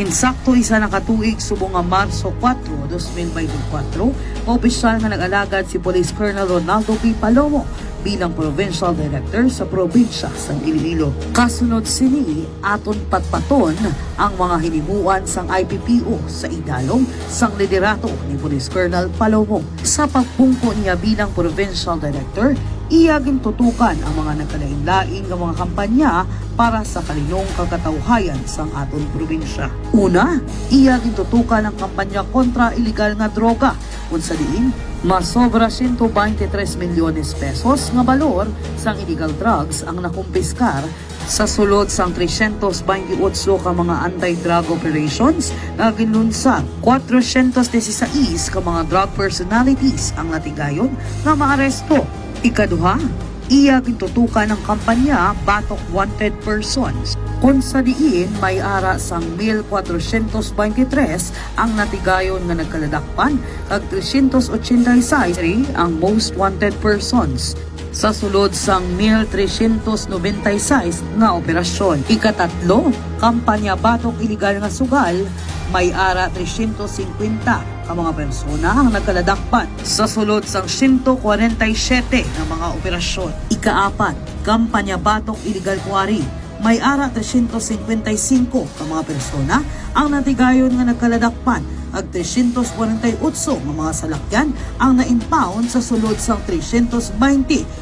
Insakto isa na katuig subong nga Marso 4, 2024, opisyal nga nag-alagad si Police Colonel Ronaldo P. Palomo bilang Provincial Director sa probinsya sa Iloilo. Kasunod sini aton patpaton ang mga hinimuan sang IPPO sa idalom sang liderato ni Police Colonel Palomo. Sa pagpungko niya bilang Provincial Director, iyaging tutukan ang mga nagkalain-lain ng mga kampanya para sa kalinong kakatawhayan sang aton probinsya. Una, iyaging tutukan ang kampanya kontra iligal nga droga, kung sa diin, masobra 123 milyones pesos nga balor sang illegal drugs ang nakumpiskar sa sulod sang 328 ka mga anti-drug operations na ginlunsad. 416 ka mga drug personalities ang natigayon nga maaresto. Ikaduha, iyaging tutukan ng kampanya Batok Wanted Persons. Kung sa diin, may ara sang 1,423 ang natigayon nga nagkaladakpan kag 386 ang most wanted persons sa sulod sang 1,396 nga operasyon. Ikatatlo, kampanya Batok Iligal nga Sugal, may ara 350 ka mga persona ang nagkaladakpan sa sulod sang 147 nga mga operasyon. Ikaapat, kampanya Batok Iligal Quarry, may ara 355 ka mga persona ang natigayon nga nagkaladakpan ag 348 nga mga salakyan ang na-impound sa sulod sang 320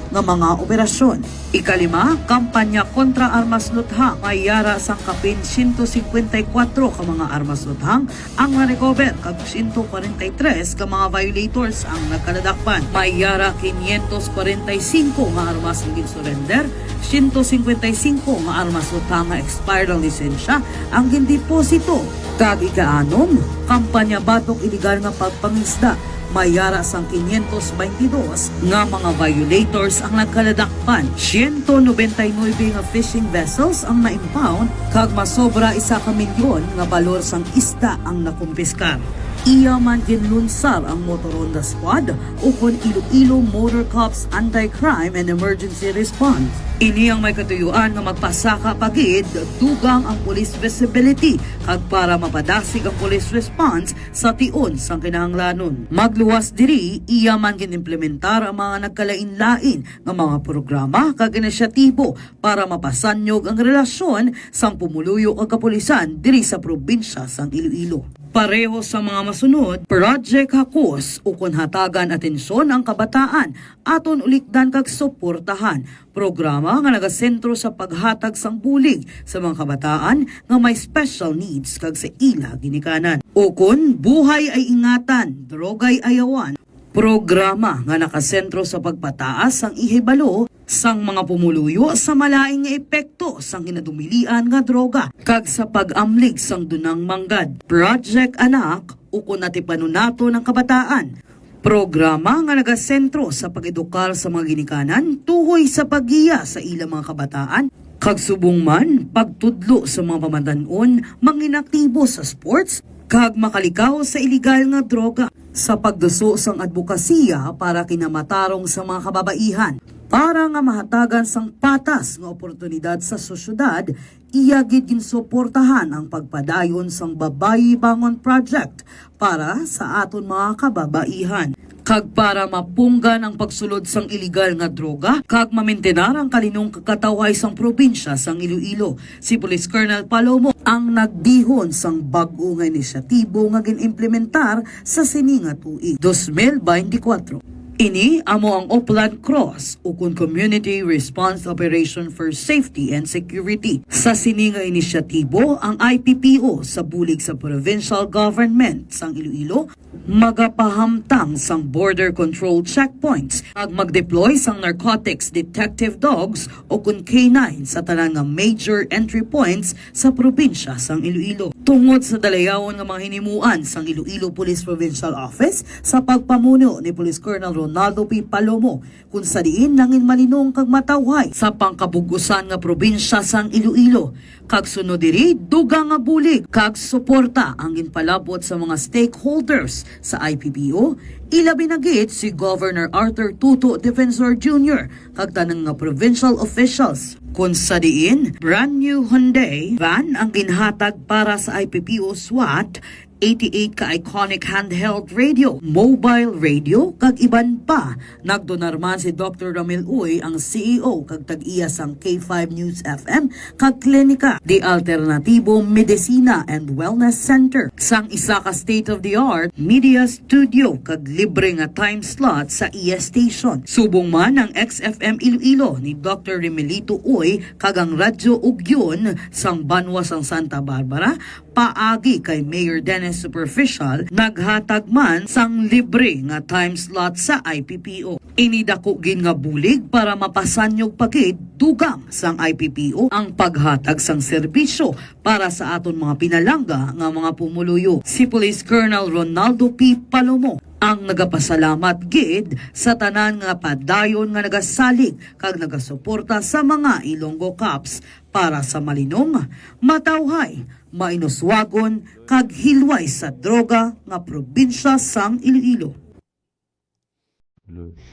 nga mga operasyon. Ikalima, kampanya kontra armas luthang, may yara sang kapin 154 ka mga armas luthang ang na-recover kag 143 ka mga violators ang nagkaladakpan. May yara 545 nga armas nga surrender, 155 nga armas luthang nga expired ang lisensya ang gindeposito. Kag ikaanom, kampanya Batok Iligal nga Pagpangisda, may yara sang 522 nga mga violators ang nagkaladakpan. 199 nga fishing vessels ang na-impound kag masobra 1 milyon nga balor sang isda ang nakumpiskar. Iya man ginlunsar ang Motoronda Squad ukon Iloilo Motor Corps Anti-Crime and Emergency Response. Ini ang may katuyuan nga magpasaka pagid dugang ang police visibility kag para mapadasig ang police response sa tion sang kinahanglanon. Magluwas diri, iya man ginimplementar ang mga nagkalain-lain nga mga programa kag inisyatibo para mapasanyog ang relasyon sang pumuluyo kag kapulisan diri sa probinsya sang Iloilo. Pareho sa mga masunod, Project Hakos ukon hatagan atensyon ang kabataan aton ulikdan kag suportahan. Programa nga nagasentro sa paghatag sang bulig sa mga kabataan nga may special needs kag sa ila ginikanan. Ukon buhay ay ingatan, drogay ayawan. Programa nga nakasentro sa pagpataas sang ihibalo sang mga pumuluyo sa malaing nga epekto sang hinadumilian nga droga kag sa pag-amlig sang dunang manggad. Project Anak ukon natipanon nato ng kabataan. Programa nga nagasentro sa pag-edukar sa mga ginikanan tuhoy sa paggiya sa ilang mga kabataan kag subong man pagtudlo sa mga pamadanon manginaktibo sa sports kag makalikaw sa iligal nga droga sa pagduso sang advokasya para kinamatarong sa mga kababaihan. Para nga mahatagan sang patas nga oportunidad sa sosyudad, iyagid ginsuportahan ang pagpadayon sang Babayi Bangon Project para sa aton mga kababaihan. Kag para mapunggan ang pagsulod sang iligal nga droga, kag mamintenar ang kalinong kakatawhay sang probinsya sang Iloilo. Si Police Colonel Palomo ang nagdihon sang bag-o nga inisyatibo nga ginimplementar sa sini nga tuig 2024. Ini amo ang Upland Cross ukon Community Response Operation for Safety and Security. Sa sini nga inisyatibo ang IPPO sa bulig sa provincial government sang Iloilo magapahamtang sang border control checkpoints ag magdeploy sang narcotics detective dogs ukon K9 sa tanan nga major entry points sa probinsya sang Iloilo. Tungod sa dalayawon nga mga hinimuan sang Iloilo Police Provincial Office sa pagpamuno ni Police Colonel Ronaldo P. Palomo, kung sa diin nangin malinong kag matawhay sa pangkabugusan nga probinsya sang Iloilo. Kag sunod diri dugang nga bulig kag suporta ang ginpalabot sa mga stakeholders sa IPPO, ilabi na gid si Governor Arthur Tuto Defensor Jr. kag tanang nga provincial officials. Kung sa diin, brand new Hyundai van ang ginhatag para sa IPPO SWAT, 88 ka iconic handheld radio, mobile radio, kag iban pa. Nagdonar man si Dr. Ramil Uy, ang CEO kag tag-iya sang K5 News FM kag klinika, The Alternativo Medicina and Wellness Center. Sang isa ka state-of-the-art media studio kag libre nga time slot sa ES station. Subong man ang XFM Iloilo ni Dr. Remelito Uy kag ang Radyo Ugyon sang Banwa sang Santa Barbara, paagi kay Mayor Dennis Superficial, naghatag man sang libre nga time slot sa IPPO. Inidako gin nga bulig para mapasanyog pagid dugang sang IPPO ang paghatag sang serbisyo para sa aton mga pinalangga nga mga pumuluyo. Si Police Colonel Ronaldo P. Palomo ang nagapasalamat gid sa tanan nga padayon nga nagasalig kag nagasuporta sa mga Ilonggo Cops para sa malinong, matawhay, mainuswagon kag hilway sa droga nga probinsya sang Iloilo.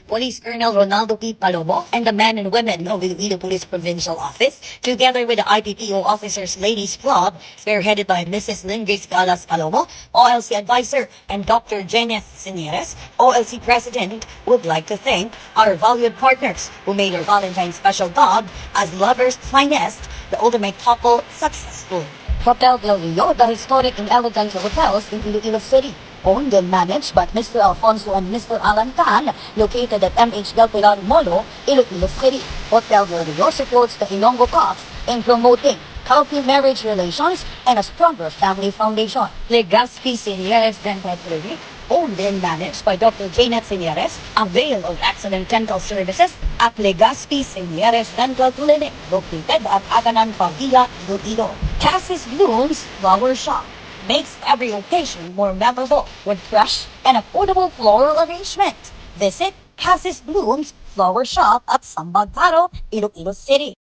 Police Colonel Ronaldo P. Palomo and the men and women of the Iloilo Police Provincial Office, together with the IPPO Officers Ladies Club, spearheaded by Mrs. Lingris Galas Palomo, OLC Advisor, and Dr. Jeneth Sinieres, OLC President, would like to thank our valued partners who made our Valentine's special dog as lovers' finest, the ultimate couple, successful. Hotel Del Rio, the historic and elegant hotels in Iloilo City, owned and managed by Mr. Alfonso and Mr. Alan Tan, located at MH Del Pilar Molo, Iloilo City. Hotel Del Rio supports the Ilonggo Cops in promoting healthy marriage relations and a stronger family foundation. Legazpi Sinieres Dental Clinic, owned and managed by Dr. Janet Sinieres, avail of excellent dental services at Legazpi Sinieres Dental Clinic, located at Aganan, Pavilla, Iloilo. Cassis Blooms Flower Shop makes every occasion more memorable with fresh and affordable floral arrangement. Visit Cassis Blooms Flower Shop at Sambagparo, Iloilo City.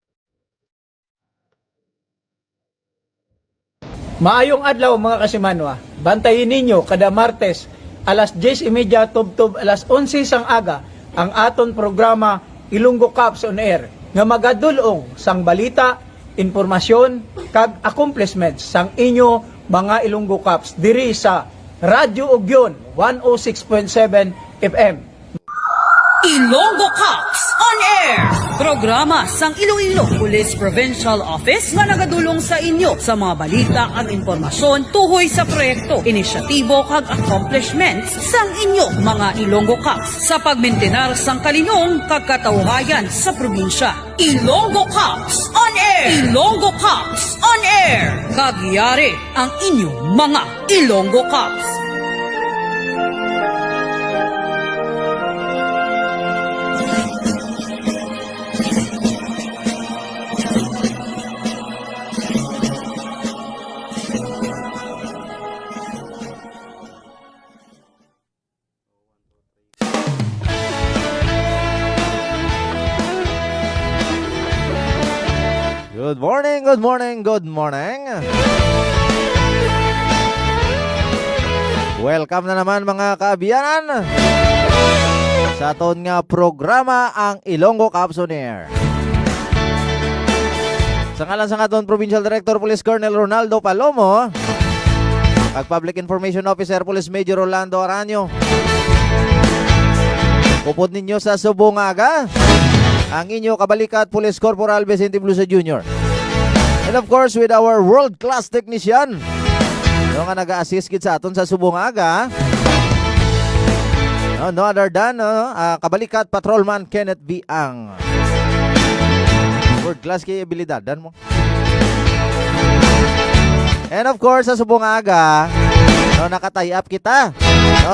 Maayong adlaw mga kasimanwa. Bantayin ninyo kada Martes alas 10:30 tubtob alas 11 sang aga ang aton programa Ilonggo Cops on Air nga magadulong sang balita, informasyon kag accomplishments sang inyo mga Ilonggo Cops diri sa Radyo Ugyon 106.7 FM. Ilonggo Cops on Air! Programa sang Iloilo Police Provincial Office nga nagadulong sa inyo sa mga balita at impormasyon tuhoy sa proyekto, inisyatibo kag accomplishments sang inyo mga Ilonggo Cops sa pagmintenar sang kalinong kag katawhayan sa probinsya. Ilonggo Cops on Air! Ilonggo Cops on Air! Kagyari ang inyong mga Ilonggo Cops. Good morning, good morning, good morning. Welcome na naman mga kaabiyanan sa aton nga programa ang Ilonggo Cops on Air. Sa ngalan sa aton Provincial Director Police Colonel Ronaldo Palomo at Public Information Officer Police Major Rolando Aranyo, pupod ninyo sa subong aga ang inyo kabalikat Police Corporal Vicente Blusa Jr. And of course, with our world-class technician, yung nga nag-assist kit sa aton sa subong aga, no other than kabalikat Patrolman Kenneth B. Ang. World-class kay abilidadan mo. And of course, sa subong aga, nakatay up kita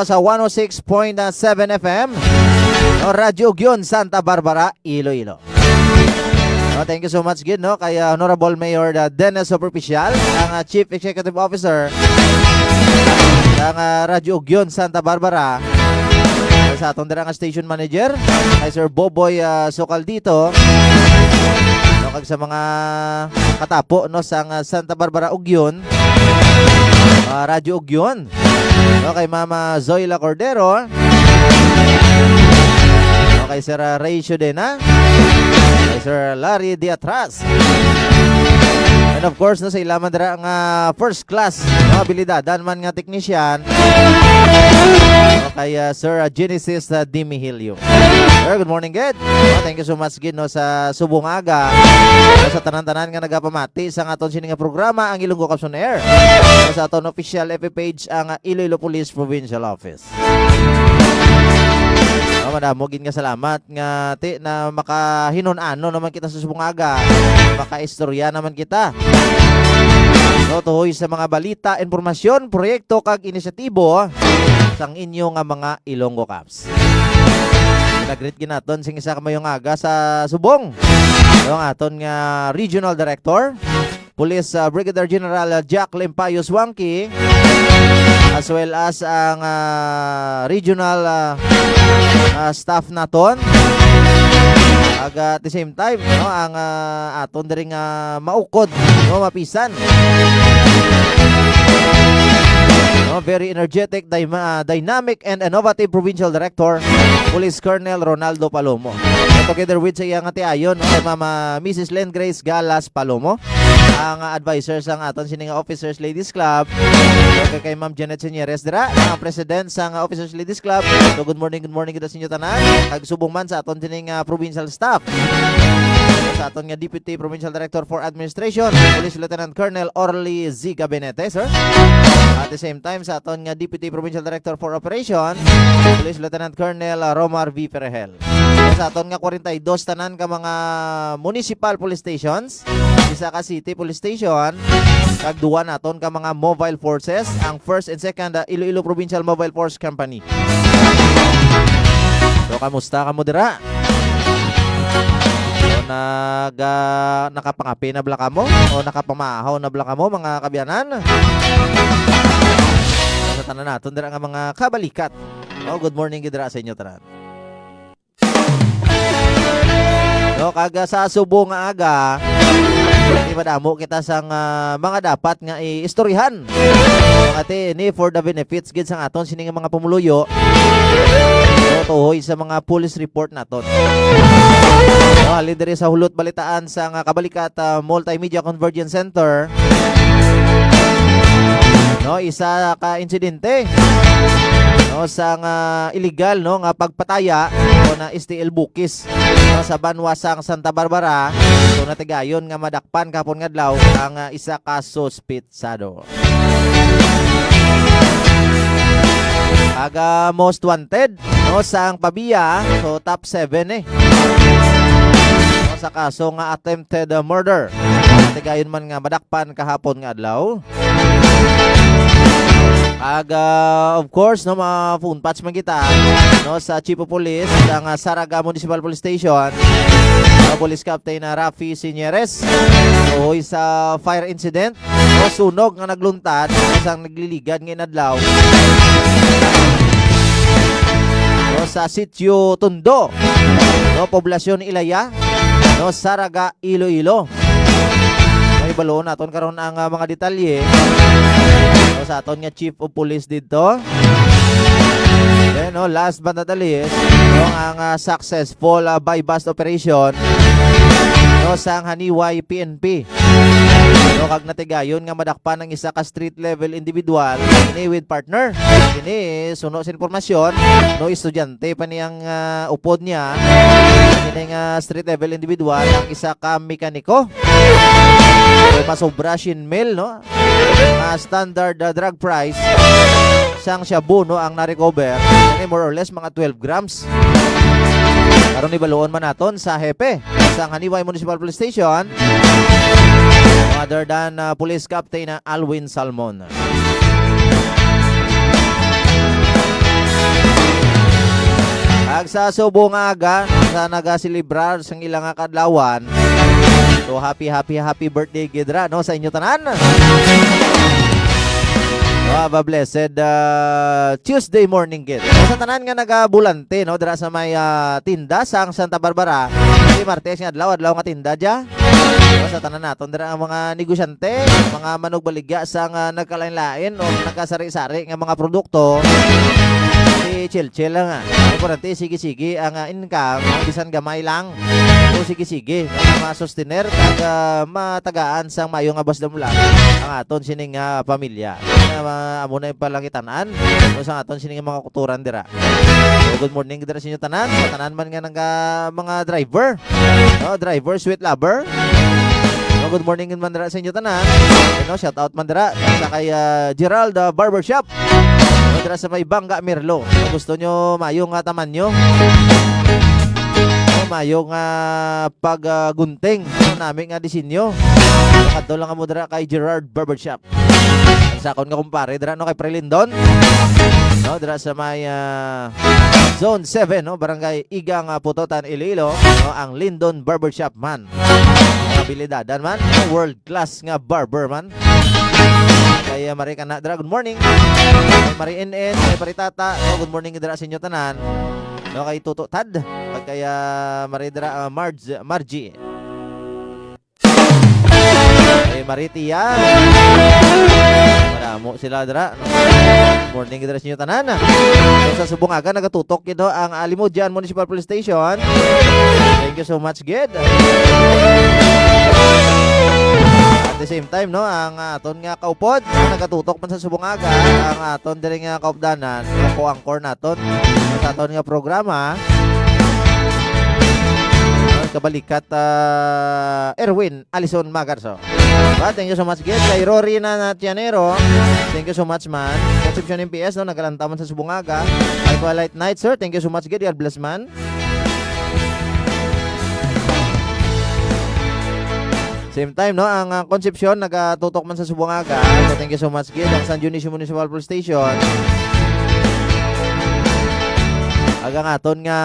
sa 106.7 FM, Radyo Ugyon, Santa Barbara, Iloilo. Thank you so much again kay Honorable Mayor Dennis Superficial, ang Chief Executive Officer ng Radyo Ugyon, Santa Barbara, sa atong dirang station manager kay Sir Boboy Socaldito, kag sa mga katapo sang Santa Barbara Ugyon, Radyo Ugyon, kay Mama Zoila Cordero, kay kay Sir Ray Shudena, kay Sir Larry Diatras. And of course, no, sa ilaman dira nga first class no, abilidadan man nga technician kay Sir Genesis Dimihilio. Sir, good morning, Gid. Thank you so much, Gid, no, sa subong aga. Sa tanan-tanan nga nagapamati sa aton sini nga programa ang Ilonggo Caps on Air. Sa aton official FB page ang Iloilo Police Provincial Office. Madamo gid nga salamat nga ti na makahinon-ano naman kita sa subong aga. Makaistorya naman kita. So, tuhoy sa mga balita, informasyon, proyekto kag inisyatibo sang inyo nga mga Ilonggo Caps. Nag-greet ginaton sing isa ka mayong aga sa subong. Yung aton nga Regional Director, Police Brigadier General Jack Limpayos Wangki, as well as ang regional staff naton. At the same time, no, ang aton diri nga maukod, no, mapisan. No, very energetic, dynamic and innovative Provincial Director, Police Colonel Ronaldo Palomo. Together with sa iyang tiayon, no, kay Mama Mrs. Len Grace Galas Palomo, ang advisors ang aton sining Officers Ladies Club, kay Ma'am Janet Señeres dira, ang president sa Officers Ladies Club. So good morning kita sa inyo tanan. Kag subong man sa aton sining provincial staff. Sa aton nga Deputy Provincial Director for Administration, Police Lieutenant Colonel Orly Z. Gabinete, sir. At the same time, sa aton nga Deputy Provincial Director for Operation, Police Lieutenant Colonel Romar V. Perehel. Sa aton nga 42 tanan ka mga municipal police stations, isa ka city police station, kag duwa naton ka mga mobile forces, ang first and second Iloilo Provincial Mobile Force Company. So kamusta ka mo dira? So nakapangapi na bala ka mo o nakapamahaw na bala ka mo mga kabiyanan? Sa tanan naton dira nga mga kabalikat. Oh, good morning gid dira sa inyo tanan. No, kaga sa subong nga aga, di madamo kita sang mga dapat nga iistoryahan. Ate ni for the benefits gid sang aton sining mga pumuluyo. No, tuhoy sa mga police report naton. No, halin diri sa hulot balitaan sa Kabalikat Multimedia Convergence Center. No, isa ka insidente. No, sang illegal no nga pagpataya o na STL Bukis no, sa Banwasang Santa Barbara. So natigayon nga madakpan kapon nga adlaw ang isa ka suspitsado. Aga most wanted no sang Pabia, so top 7 no, sa kaso nga attempted murder. Natigayon man nga madakpan kahapon nga adlaw. Of course, no, mga phone patch man kita no, sa Chief of Police ng Saraga Municipal Police Station, Police Captain Rafi Señeres. So, sa fire incident, no, sunog nga nagluntad, isang nagliligad ngayon adlaw no, sa Sitio Tondo, no, Poblasyon Ilaya, no, Saraga, Iloilo. May baloon naton karon ang mga detalye no, sa aton nga Chief of Police dito. Then no, last but not the least, no, ang successful buy-bust operation no, sa Haniway PNP. No, kag natigayon nga madakpan ng isa ka street level individual ini with partner. Ini suno sa informasyon no, estudyante pa niyang upod niya. Ini nga street level individual ang isa ka mekaniko. So, masobra shinmil no, standard drug price sang shabu no ang na-recover. Okay, more or less mga 12 grams. Karon ibaloon man naton sa hepe sa Haniway Municipal Police Station, other than Police Captain Alwin Salmon. Sa subong aga sa nagasilibrar sang ilang kadlawan. So happy birthday gidra no sa inyo tanan. Have a blessed Tuesday morning gid. Sa tanan nga nagabulante no dira sa may tinda sang Santa Barbara. Si Martes nga adlaw nga tinda dia. Sa tanan naton dira ang mga negosyante, mga manugbaligya sang nagkalain-lain o nagkasari-sari nga mga produkto. Si chill lang nga. Importante, sige-sige ang income, ang bisan gamay lang. O sige-sige, masustiner kag matagaan sang mayong abas damulan ang aton sining pamilya. Amo na palangitanan o sa aton sining mga kuturan dira. So, good morning dira sa inyo tanan. Sa tanan man nga ng mga driver. No, driver, sweet lover. No, good morning man dira sa inyo tanan. No, shout out man dira sa kay Gerald Barbershop. No, dira sa may Bangga Merlo. Kung gusto nyo mayong taman nyo. No, mayong paggunting namin nga disenyo. Kadto lang mo dira kay Gerald Barbershop. Sa akon nga kumpare dira no kay Prelindon. No, dira sa may Zone 7, no, Barangay Igang Putotan, Iloilo, no, ang Lindon Barbershop man. Habilidadan man, world class nga barber man. Kaya Mari kana dira, good morning. Kay Mari NN, kay Paritata, no, good morning dira sa inyo tanan. No, kay Tuto Tad, kaya Mari dira Margie. Kay Maritia. Maramo sila dira. Morning dira sa inyo tanan. So, sa Subungaga nagatutok ito ang Alimudyan Municipal Police Station. Thank you so much, Gid. At the same time, no, ang aton nga kaupod nagatutok man sa Subungaga, ang aton diri nga kaupdanan, ko angkor naton sa aton nga programa. Kabalikat Erwin Alison Magarso. Thank you so much, Gid. Kay Rory na Tianero, thank you so much, man. Concepcion MPS, no, nagalantaman sa Subungaga. Kay Twilight Night, sir, thank you so much, Gid. God bless, man. Same time, no, ang Concepcion nagatutok man sa Subungaga. So thank you so much, Gid. Ang San Dionisio Municipal Police Station. Agang aton nga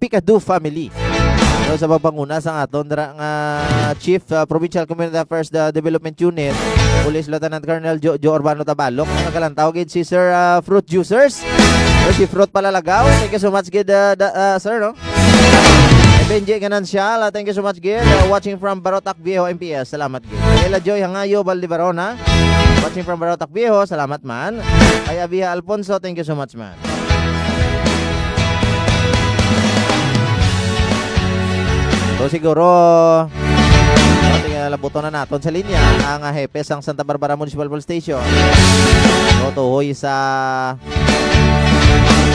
Picadu family. So, sa pagpanguna sa aton dira nga Chief Provincial Community Affairs Development Unit, Police Lieutenant Colonel Joe Urbano Tabalok, nagalantaw gid si Sir Fruit Juicers. So, si Fruit Palalagaw, thank you so much, gid sir, no? Benji Ganancial, thank you so much, gid. Watching from Barotac Viejo MPS, salamat, gid. Ella Joy Hangayo Valdebarona, watching from Barotac Viejo, salamat, man. Kay Abia Alfonso, thank you so much, man. So siguro labuton na naton sa linya ang hepe sang Santa Barbara Municipal Police Station. So tuhoy sa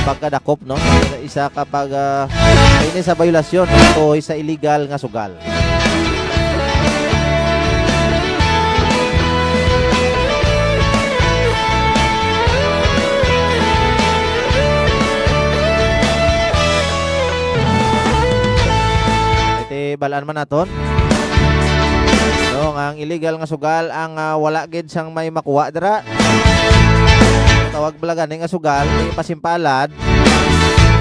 pagkadakop, no? Isa kapag ini sa violasyon, tuhoy sa illegal nga sugal. Balaan man naton. No, ang illegal nga sugal ang wala gid sang may makuha dira. Tawag balagan nga sugal, di pasimpalad.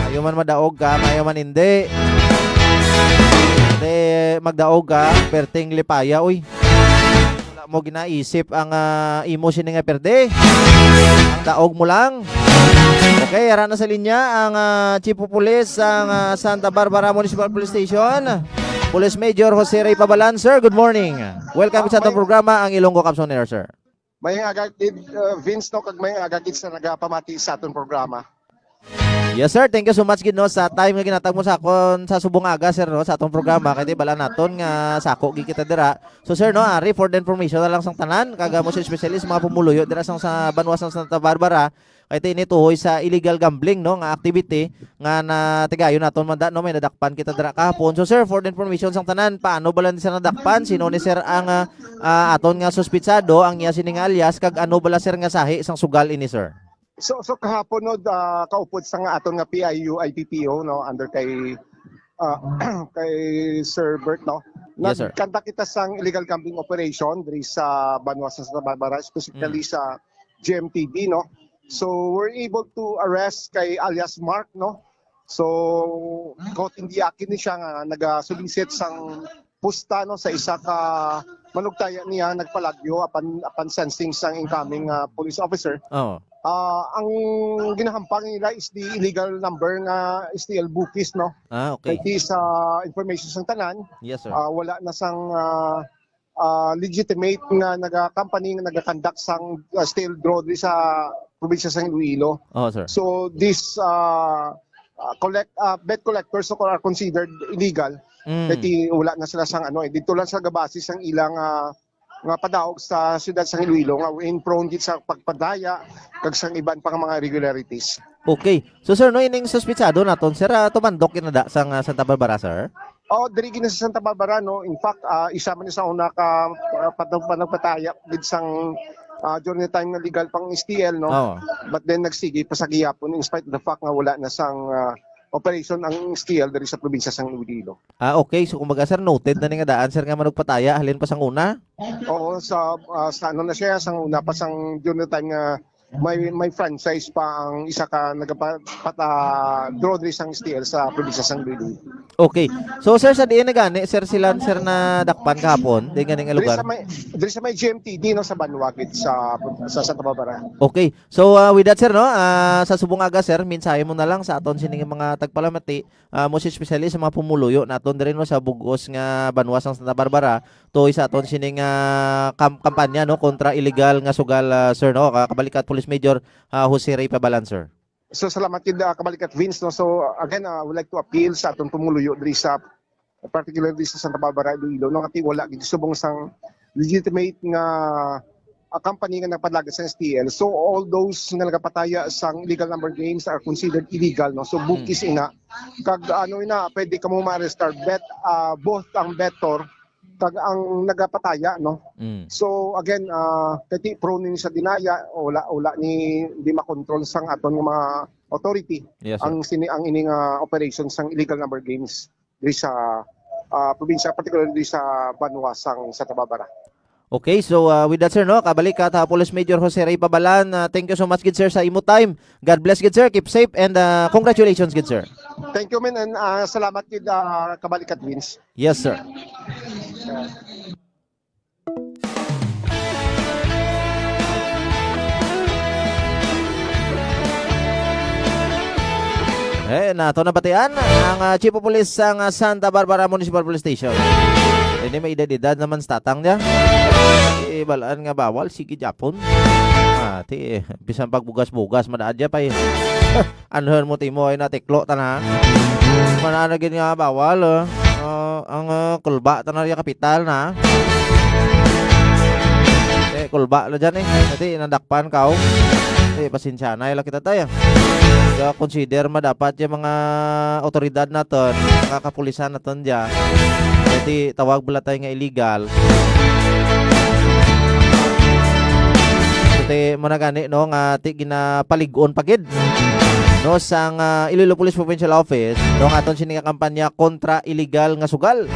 Ayo man madaog ka, ayo man hindi. Hindi magdaog ka, perting lipaya, uy. Wala mo ginaisip ang imo sini nga perde. Ang daog mo lang. Okay, ara na sa linya ang Chief of Police ang Santa Barbara Municipal Police Station. Police Major Jose Ray Pabalan, sir, good morning. Welcome sa atong programa, ang Ilonggo Caps on Air, sir. May agakid Vince, no, kag may agakid sa nagapamati sa atong programa. Yes, sir, thank you so much, gid, no, sa time nga ginatag mo sa akon sa Subungaga, sir, no, sa atong programa. Kaya bala naton nga sako gid kita dira. So sir, no, ari for the information na lang sang tanan, kaga mo sa specialist mga pumuluyo dira sang sa Banwas ng Santa Barbara. Kaya tinituhoy sa illegal gambling, no, nga activity nga na tigayon naton manda, no, may nadakpan kita dira kahapon. So sir, for the information sang tanan, paano bala ni sir nadakpan, sino ni sir ang aton nga suspitsado, ang iya sining alias, kag ano bala sir nga sahi sang sugal ini, sir? So kahapon, no, kaupod sa nga aton nga PIU IPPO, no, under kay kay Sir Bert, no. Yes, sir. Nagkanta kita sang illegal gambling operation diri sa Banwas ng Santa Barbara, specifically sa GMTB, no. So we're able to arrest kay alias Mark, no. So kot hindi akin ni siya nga nagasulisit sang pusta, no, sa isa ka manugtaya niya nagpalagyo apan sensing sang incoming police officer. Oh. Ang ginahampang nila is the illegal number nga STL bookies, no. Okay. Kaya sa information sang tanan, Yes, sir. wala na sang legitimate nga naga-company nga naga-conduct sang stale draw sa probinsya sa Iloilo. Oh, sir. So these bet collectors are considered illegal. Kaya wala na sila sang dito lang sa gabasis ang ilang nga padaog sa siyudad sa Iloilo nga in prone gid sa pagpadaya kag sang iban pa nga mga irregularities. Okay. So sir, no ining suspitsado naton sir, tumandok kinada sang Santa Barbara, sir? Diri gina sa Santa Barbara no. In fact, isa man sa una ka panagpataya gid sang during the time na legal pang STL no. Oh. But then nagsigi pa sa gihapon in spite of the fact nga wala na sang operation ang STL diri sa probinsya sang Iloilo. Okay. So kumbaga sir, noted na ni nga daan sir nga manugpataya halin pa sang una. Oo, sa na siya sang una pa sang during the time nga may franchise pa ang isa ka draw diri sang STL sa probinsya sang Iloilo. Okay. So sir, sa diin na gani sir sila sir na dakpan kahapon, di ganing lugar. Diri sa may GMTD no sa Banwagit sa Santa Barbara. Okay. So with that sir no, sa subong aga sir, mensahe mo na lang sa aton sining mga tagpalamati, most especially sa mga pumuluyo naton diri no sa bugos nga banwa sang Santa Barbara, to isa aton sining kampanya no kontra illegal nga sugal sir no, kabalikat Police Major Jose Ray Pabalan sir. So salamat kid kabalikat Vince no. So again, I would like to appeal sa aton pumuluyo diri sa particularly sa Santa Barbara Iloilo no nga wala gid subong sang legitimate nga company nga nagpadlaga sa STL. So all those nga nagapataya sang illegal number games are considered illegal no. So bukis ina kag pwede ka mo ma-arrestar both ang bettor kag ang nagapataya no. So again, kati prone ni sa dinaya wala ni di makontrol sang aton nga mga authority. Yes, sir. ang ining operations sang illegal number games diri sa probinsya, particularly diri sa Banwa sang Santa Barbara. Okay, so with that sir no, kabalik at Police Major Jose Ray Pabalan, thank you so much good sir sa imo time. God bless good sir, keep safe and congratulations good sir. Thank you man and salamat kid kabalikat Vince. Yes sir. Nato na batian ang Chief of Police sang Santa Barbara Municipal Police Station. Ini may edad naman statang niya. Balaan nga bawal sige Japon. Ti bisan pagbugas-bugas madaadya pa anhon mo timo ay natiklo tana. Manana gid nga bawal ang kulba tanar ya kapital na. Kulba la dyan Ati inadakpan ka. Pasensya na ila kita tayo. Consider dapat yung mga otoridad naton, mga kapulisan naton dyan. Jadi tawag bala tayo nga illegal. Ito mo na gani no nga ti ginapaligon pagid no sang Iloilo Police Provincial Office no nga aton sining kampanya kontra illegal nga sugal.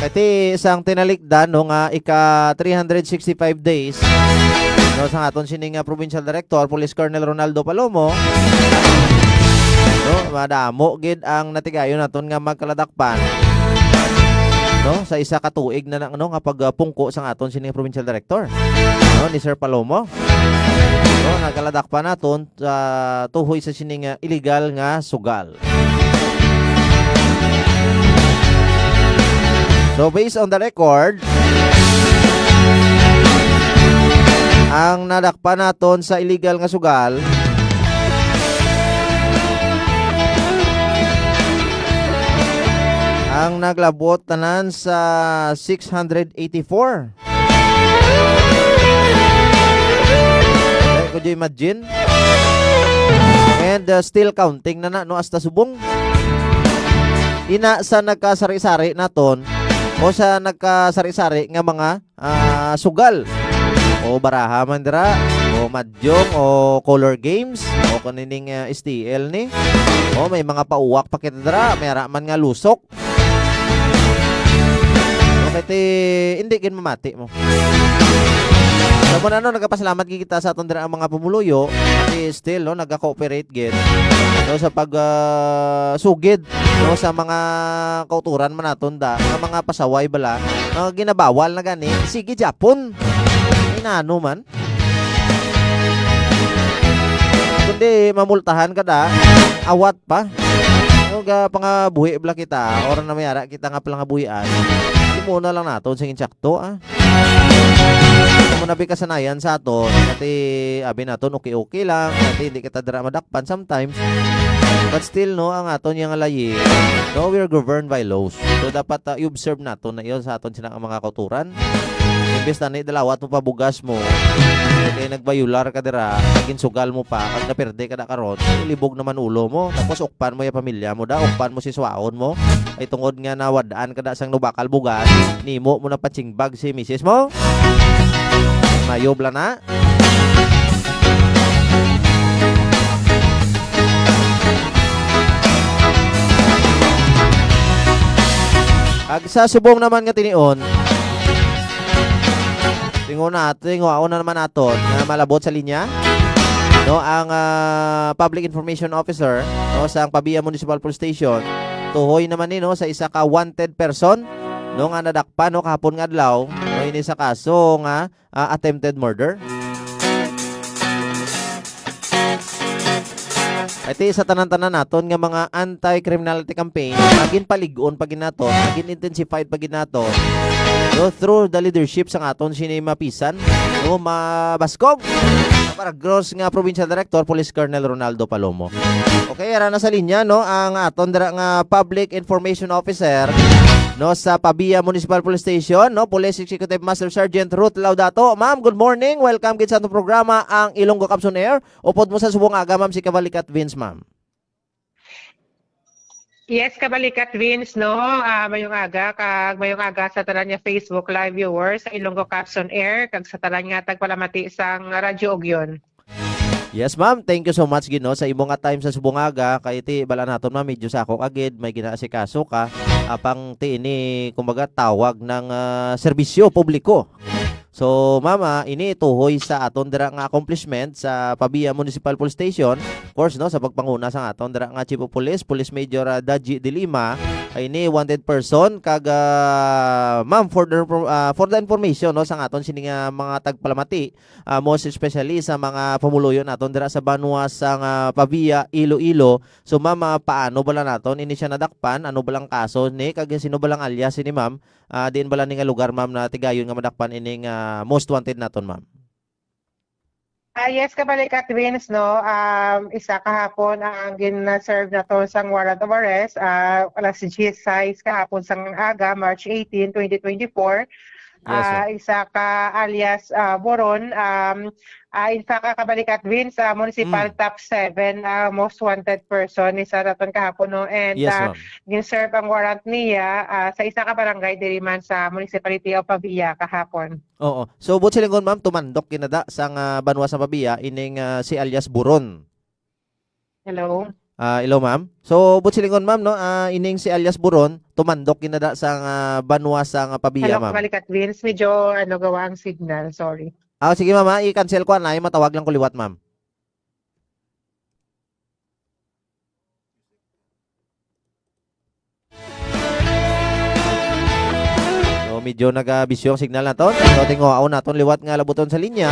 Kati sang tinalikdan no nga ika 365 days no sang aton sining Provincial Director Police Colonel Ronaldo Palomo no madamo gid ang natigayon naton nga magkaladakpan no sa isa ka tuig na nga pagpungko sang aton sining Provincial Director no ni Sir Palomo no nagkaladakpan naton sa tuhoy sa sining illegal nga sugal. So based on the record, ang nadakpan naton sa illegal nga sugal ang naglabot tanan sa 684. Could you imagine? And still counting na no hasta subong. Ina sa nagkasari-sari naton o sa nagkasari-sari nga mga sugal o baraha man dira o madyong o color games o kanining STL ni o may mga pauwak pa kita dira may man nga lusok o kati hindi kin mamati mo. So mo nagapasalamat kita sa aton dira ang mga pumuluyo kasi still no nagka-cooperate gid no sa pag sugid no sa mga kauturan man naton da nga mga pasaway bala ginabawal na gani sige Japon inano man kundi mamultahan kada awat pa o ga pangabuhi bala kita oran na mayara kita nga pala nga buhian Imo na lang naton sing insakto mo nabi kasanayan sa aton kasi abi naton okay lang kasi hindi kita dira madakpan sometimes but still no ang aton yang layi no we are governed by laws so dapat i-observe naton na iyon sa aton sinang mga kauturan imbes na ni dalawat mo pabugas mo kaya nagbayular ka dira naging sugal mo pa kag naperde ka na karon ilibog naman ulo mo tapos ukpan mo yung pamilya mo ukpan mo si suwaon mo ay tungod nga nawadaan ka da sang nubakal bugas nimo mo na patsingbag si misis mo mayobla na. Ag sa subong naman nga tinion. Tingo na naman aton na malabot sa linya. No, ang Public Information Officer no sa Pabia Municipal Police Station tuhoy naman ni no sa isa ka wanted person no nga nadakpan no kahapon nga adlaw no ini sa kaso nga attempted murder. Iti sa tanan-tanan naton nga mga anti-criminality campaign magin palig-on pag naton, magin intensified pag naton. No, through the leadership sang aton sini mapisan no mabaskog para gross nga provincial director Police Colonel Ronaldo Palomo. Okay, ara na sa linya no ang aton dira nga Public Information Officer no sa Pabia Municipal Police Station no Police Executive Master Sergeant Ruth Laudato. Ma'am, good morning. Welcome gid sa atong programa ang Ilonggo Caps on Air. Upod mo sa subong aga ma'am si Kabalikat Vince ma'am. Yes, Kabalikat Vince, no? Mayong aga sa tanan niya Facebook live viewers sa Ilonggo Caps on Air kag sa tanan nga tagpalamati sang Radyo Ogyon. Yes ma'am, thank you so much gino sa imong nga time sa subong aga kay iti bala naton ma'am medyo sa ako agid may ginaasikaso ka apang ti ini kumbaga tawag ng serbisyo publiko. So mama, ini tuhoy sa aton dira nga accomplishment sa Pabia Municipal Police Station. Of course no sa pagpanguna sa aton dira nga Chief of Police, Police Major Daji De Lima ay ini wanted person kag ma'am for the information no sa aton sini nga mga tagpalamati most especially sa mga pamuluyon naton dira sa Banwa sa Pabia Iloilo. So ma'am, paano bala naton ini siya nadakpan, ano balang kaso ni kag sino balang alias ni ma'am? Diin bala ni nga lugar ma'am na tigayon nga madakpan ining most wanted naton ma'am. Yes, Kabalikat Vince, no? Isa kahapon ang gina-serve na to sang warrant of arrest. Alas 10 kahapon sang aga, March 18, 2024. Yes, Isa ka alias Boron. In fact, Kabalikat Vince, Municipal Top 7 most wanted person isa raton kahapon no and yes ma'am. gin-serve ang warrant niya sa isa ka barangay diri man sa Municipality of Pavia kahapon. Oo. So but silingon ma'am tumandok kinada sang Banwa sa Pabia ining si alias Buron. Hello. Hello ma'am. So but silingon ma'am no ining si alias Buron tumandok kinada sang Banwa sa Pabia Hello, ma'am. Kabalikat Vince. Medyo gawa ang signal. Sorry. Sige ma'am, i-cancel ko na matawag lang ko liwat ma'am. So medyo nagabisyo ang signal naton. So tingoaw naton liwat nga labuton sa linya.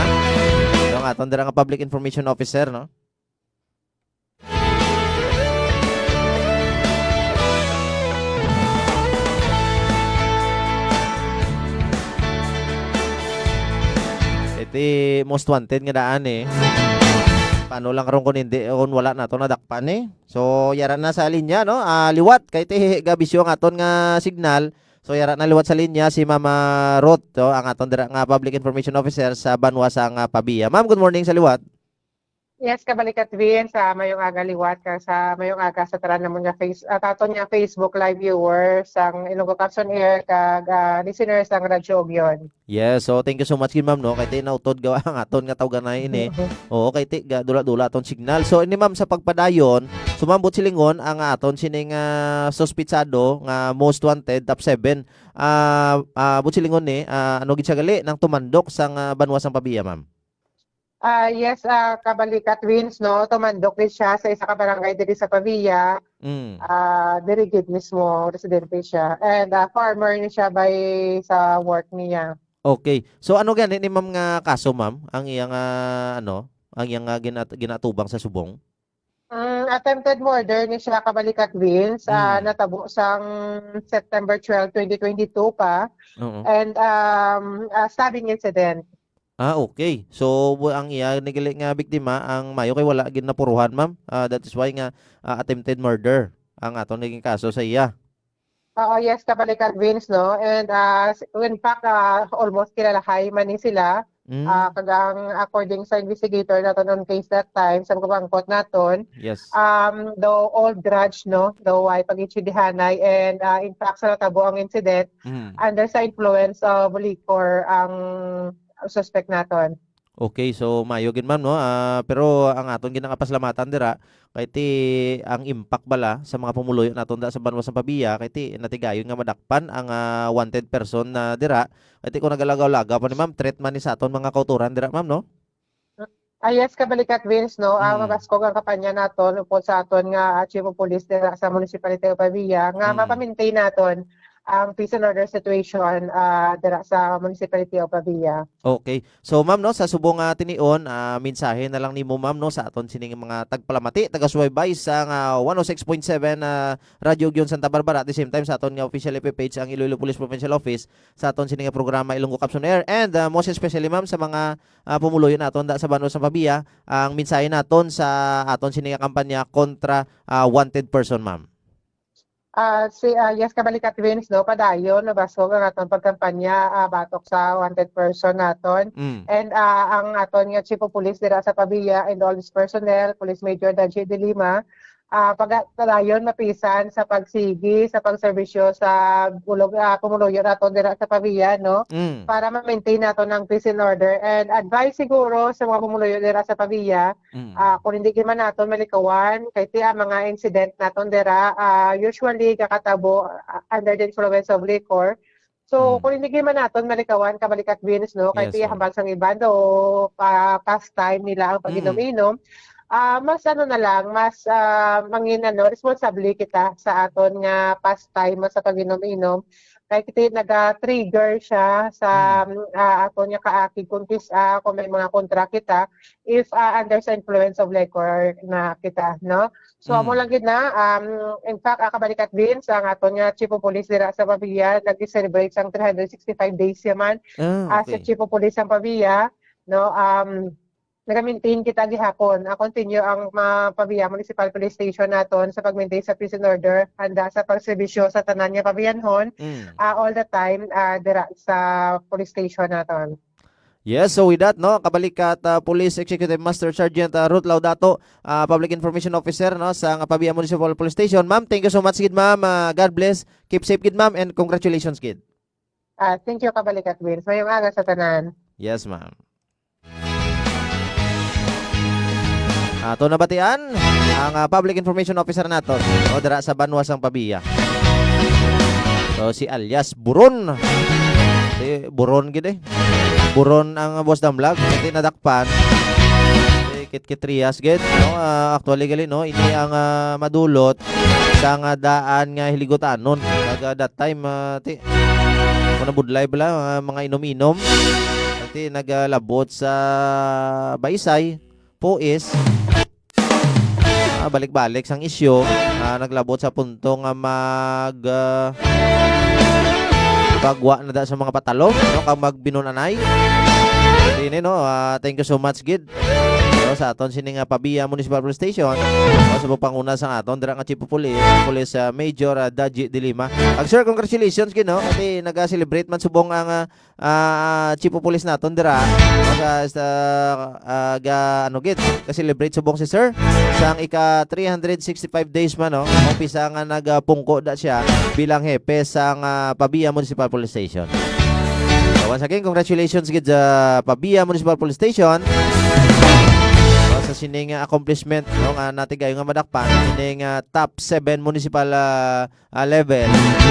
So ang aton dira nga Public Information Officer no. Iti most wanted nga daan paano lang karon kun hindi kun wala nato nadakpan So yara na sa linya no. Liwat kay ti gabisyo nga aton nga signal. So yara na liwat sa linya si Mama Ruth ang aton dira nga Public Information Officer sa Banwa sa Pabia. Ma'am, good morning sa liwat. Yes, Kabalikat Vince, mayong aga liwat ka sa mayong aga sa tanan namon nga taton nga Facebook live viewers sang Ilonggo Caps on Air kag listeners sang Radyo Ogyon. Yes, so thank you so much ma'am no kay ti nautod gawa ang aton nga tawganay ini. Oo, kay ti dula-dula aton signal. So ini ma'am sa pagpadayon, sumambot silingon ang aton sining suspitsado nga most wanted top 7. But silingon ano gid siya gali nang tumandok sang Banwa sang Pabia ma'am. Yes, Kabalikat Vince, no? Tumandok din siya sa isa ka barangay diri sa Pavia. Diri gid mismo, residente siya. And farmer ni siya by sa work niya. Okay. So ano gani ni ma'am nga kaso ma'am? Ang iyang ang iyang ginatubang sa subong? attempted murder ni siya kabalikat Vince, natabo sang September 12, 2022 pa. Oo. And stabbing incident. Okay. So ang iya nigali nga biktima ang mayo kay wala gid napuruhan, ma'am. That is why nga attempted murder ang aton naging kaso sa iya. Yes, kabalikat Vince, no? And in fact, almost kilalahay man ni sila. Kagang according sa investigator naton on case that time, sa pagkabangkot naton, Yes. though all grudge, no? Though ay pag-ichidihanay, and in fact, sa natabo ang incident, under sa influence of liquor ang suspect naton. Okay, so mayo gid, ma'am, no. Pero ang aton ginakapasalamatan dira kay ti ang impact bala sa mga pumuloy naton da sa Banwas ng Pabia kay ti natigayon nga madakpan ang wanted person na dira. Kay ti ko nagalagaw-lagaw pa ni ma'am, threat man ni sa aton mga kauturan dira, ma'am, no. Yes, kabalikat Vince, no? Mabaskog ang kampanya naton upod sa aton nga Chief of Police dira sa Municipality of Pavia nga mapamintain naton ang peace and order situation dira sa Municipality of Pavia. Okay. So ma'am, no, sa subong tinion, mensahe na lang nimo, ma'am, no, sa aton sining mga tagpalamati taga-subaybay sa 106.7 Radyo Gyon Santa Barbara, at the same time sa aton nga official FB page ang Iloilo Police Provincial Office, sa aton sining nga programa Ilonggo Caps on Air, and most especially, ma'am, sa mga pumuloy naton da sa Banwas ng Pabia, ang mensahe naton sa aton sining nga kampanya kontra wanted person, ma'am. Yes, kabalikat Vince, no? Padayon, nabasog ang aton pagkampanya batok sa wanted person naton. And ang aton nga Chief of Police dira sa Pavia and all his personnel, Police Major Daji de Lima, padayon mapisan sa pagsigi, sa pagserbisyo sa pumuloyo naton dira sa Pavia, no? Para ma-maintain naton ang peace and order. And advice siguro sa mga pumuloyo dira sa Pavia, kung hindi man naton malikawan, kay ti mga incident naton dira, usually kakatabo under the influence of liquor. So, kung hindi man naton malikawan, kabalikat Venus, no? Kay ti hambal sang iban o pastime nila ang pag-inom-inom. Mas na lang, mas mangin responsable kita sa aton nga pastime sa pag-inom-inom. Kaya kita naga-trigger siya sa aton nga kaakig kung may mga kontra kita if under sa influence of liquor na kita, no? So amo lang gid na in fact kabalikat din sa aton nga Chief of Police dira sa Pavia, nag-celebrate sang 365 days yaman as a Chief of Police sa Pavia, no? Nag-maintain kita gihapon. Continue ang Pavia Municipal Police Station naton sa pag-maintain sa peace and order, handa sa pagserbisyo sa tanan nga pabiyanhon all the time dira sa police station naton. Yes, so with that, no, kabalikat Police Executive Master Sergeant Ruth Laudato, Public Information Officer, no, sa Pavia Municipal Police Station. Ma'am, thank you so much, gid, ma'am. God bless. Keep safe, gid, ma'am, and congratulations, gid. Thank you, kabalikat Vince. Mayong aga sa tanan. Yes, ma'am. Ato nabatian ang Public Information Officer nato o dira sa Banwas ng Pabia. So si alias Buron. Si Buron gid eh. Buron ang boss ng vlog, hindi nadakpan. Si Kit Rias gid, no, actually gali, no, ini ang madulot sa nga daan nga Hiligutanon. Kaga that time ti kuna budlay bala mga inom-inom. Ti nagalabot sa Baysay, Puis, balik-balik sang isyo, naglabot sa punto nga bagwa na da sa mga patalo, no, kag magbinunanay. Dini, no, thank you so much, gid. So, sa aton sining Pabia Municipal Police Station, sa panguna sa aton dira nga Chief of Police, Police Major Daji de Lima. Sir, congratulations, gid, no, kasi nag-celebrate man subong ang Chief of Police naton dira. Ka-celebrate subong si Sir sa ika 365 days man, no. Umpisa nga nagpungko da siya bilang hepe sa Pabia Municipal Police Station. So, once again, congratulations, gid, sa Pabia Municipal Police Station. Sa sining accomplishment, no, nga natigayo nga madakpan sining top 7 municipal level,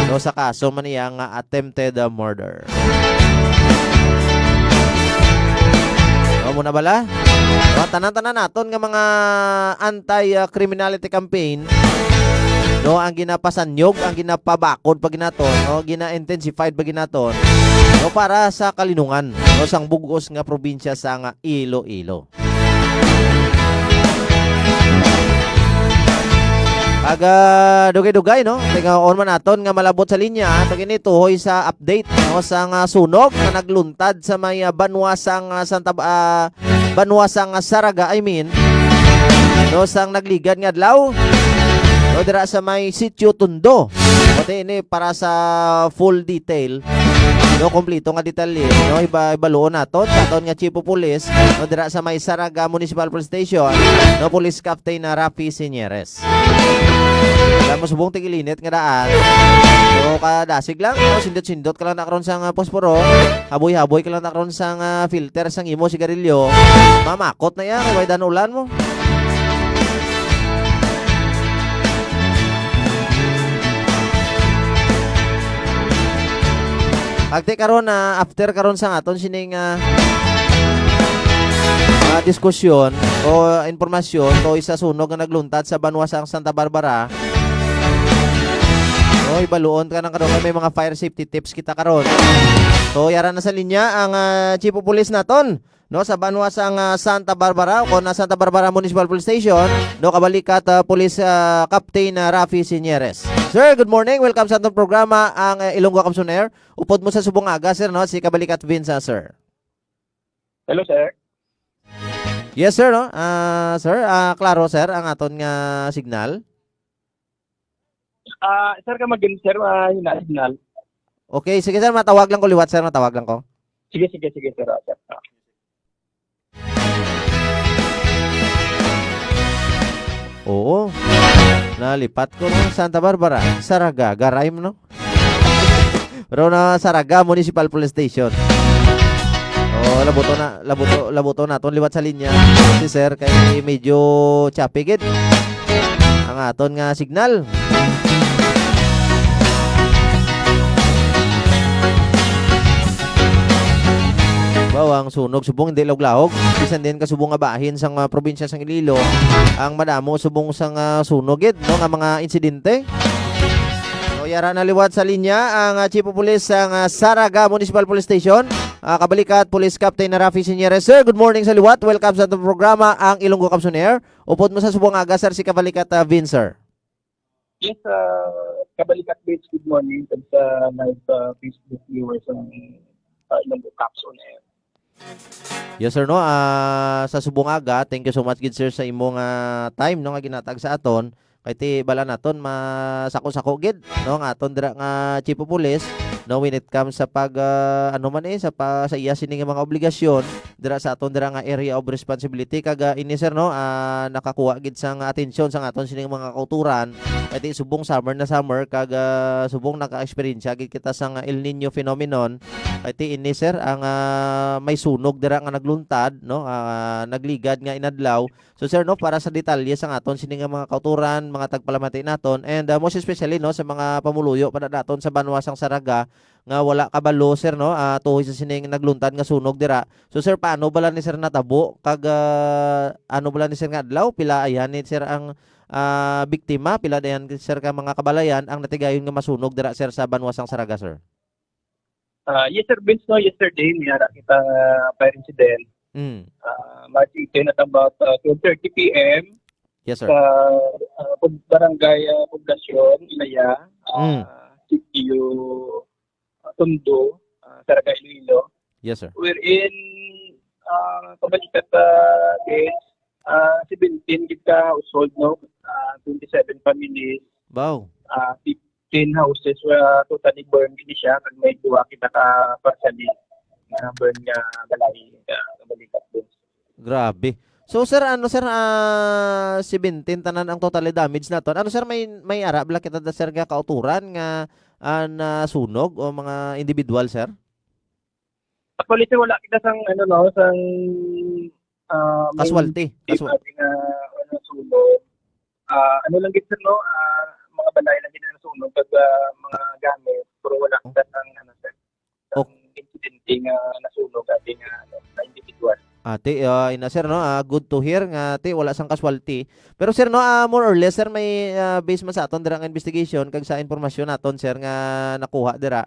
no, sa kaso man iya nga attempted murder. No, muna bala, no, tanan-tanan naton nga mga anti-criminality campaign, no, ang ginapasanyog, ang ginapabakod pag ginaton, no, gina-intensified pag ginaton, no, para sa kalinungan, no, sang bugos nga probinsya sa nga Iloilo. Aga dugay-dugay no. Tinga on man naton nga malabot sa linya ato kini tuhoy sa update no sa nga sunog nga nagluntad sa may banwasang banwasang Saraga no sang nagligad nga adlaw no dira sa may sitio Tondo. Pati ini para sa full detail no kompleto nga detalye no ibaluon naton katon nga chief of police no dira sa may Saraga Municipal Police Station no Police Captain na Rafi Sinieres. Alam mo subong tigilinit nga daan. So kadasig lang no sindot-sindot ka lang nakaroon sang posporo, haboy-haboy ka lang nakaroon sang filter sang imo sigarilyo. Mamakot na yan kay dan ulan mo. Agti karon na after karon sa aton sining diskusyon o informasyon to isa sunog nga nagluntad sa banwasang Santa Barbara. O ibaluon ka nang karon may mga fire safety tips kita karon. So yara na sa linya ang chief of police naton no sa banwasang Santa Barbara o na Santa Barbara Municipal Police Station no kabalikat Police Captain Rafi Sinieres. Sir, good morning. Welcome sa atong programa ang Ilonggo Kamps on Air. Upod mo sa subong aga sir no si kabalikat Vince sir. Hello, sir. Yes sir no. Sir, klaro sir ang aton nga signal. Sir ka sir, hina-signal. Okay, sige sir, matawag lang ko liwat sir, matawag lang ko. Sige, sir. Sir. Oo. Nalipat ko ng Santa Barbara, Saraga, Garaim no. Pero na Saraga Municipal Police Station. Oh, labuto na aton liwat sa linya. Si sir kay medyo choppy gid ang aton nga signal. Bawang sunog subong hindi laog-laog bisan din kasubong nga bahin sang probinsya sang Iloilo ang madamo subong sang sunog gid no nga mga insidente. So yara na liwat sa linya ang Chief of Police sang Saraga Municipal Police Station, kabalikat Police Captain Rafi Sinieres. Sir, good morning sa liwat. Welcome sa atong programa ang Ilonggo Kamps on Air. Upod mo sa subong aga sir si kabalikat Vince sir. Yes, kabalikat Vince, good morning sa live Facebook viewers ng Ilonggo Kamps on Air. Yes sir no, sa subong aga, thank you so much gid sir sa imong time no nga ginatag sa aton. Kay ti bala naton masako-sako gid no nga aton dira nga Chief of Police no when it comes sa pag sa iya sining mga obligasyon dira sa aton dira nga area of responsibility kaga ini sir no nakakuha gid sang atensyon sang aton sining mga kauturan. Kay ti subong summer kaga subong naka-experience gid kita sang El Nino phenomenon. Kay ti ini sir ang may sunog dira nga nagluntad no nagligad nga inadlaw. So sir no para sa detalye sang aton sining mga kauturan mga tagpalamati naton and most especially no sa mga pamuluyo para daton sa banwasang Saraga nga wala kabalo sir no tuhoy sa sining nagluntad nga sunog dira. So sir paano bala ni sir natabo kag ano bala ni sir nga adlaw pila ayan ni sir ang biktima pila dayan sir ka mga kabalayan ang natigayon nga masunog dira sir sa banwasang Saraga sir. Yes sir Vince, no yesterday niyara kita fire incident. March 18 at about 12:30 PM. Yes sir. Sa barangay Poblasyon, Ilaya, Sitio Tondo, Saraga, Iloilo. Yes sir. Wherein kabalikat Vince, 17 gid ka household no, 27 families. Wow. 15 houses were totally burned din siya kag may duwa kita ka partially na burn nga balay kabalikat din. Grabe. So sir 17 tanan ang totally damage naton. Ano sir may ara bala kita da sir nga kauturan nga na sunog o mga individual sir? Actually sir wala kita sang sang Casualty. Sunog. Lang gid sir no, mga balay lang gid na sunog kag mga gamit pero wala kita sang sir. Incidente nga nasunog ating individual. Ate, ina sir no, good to hear nga ate wala sang casualty. Pero sir no, more or less sir may base man sa aton dira nga investigation kag sa impormasyon naton sir nga nakuha dira.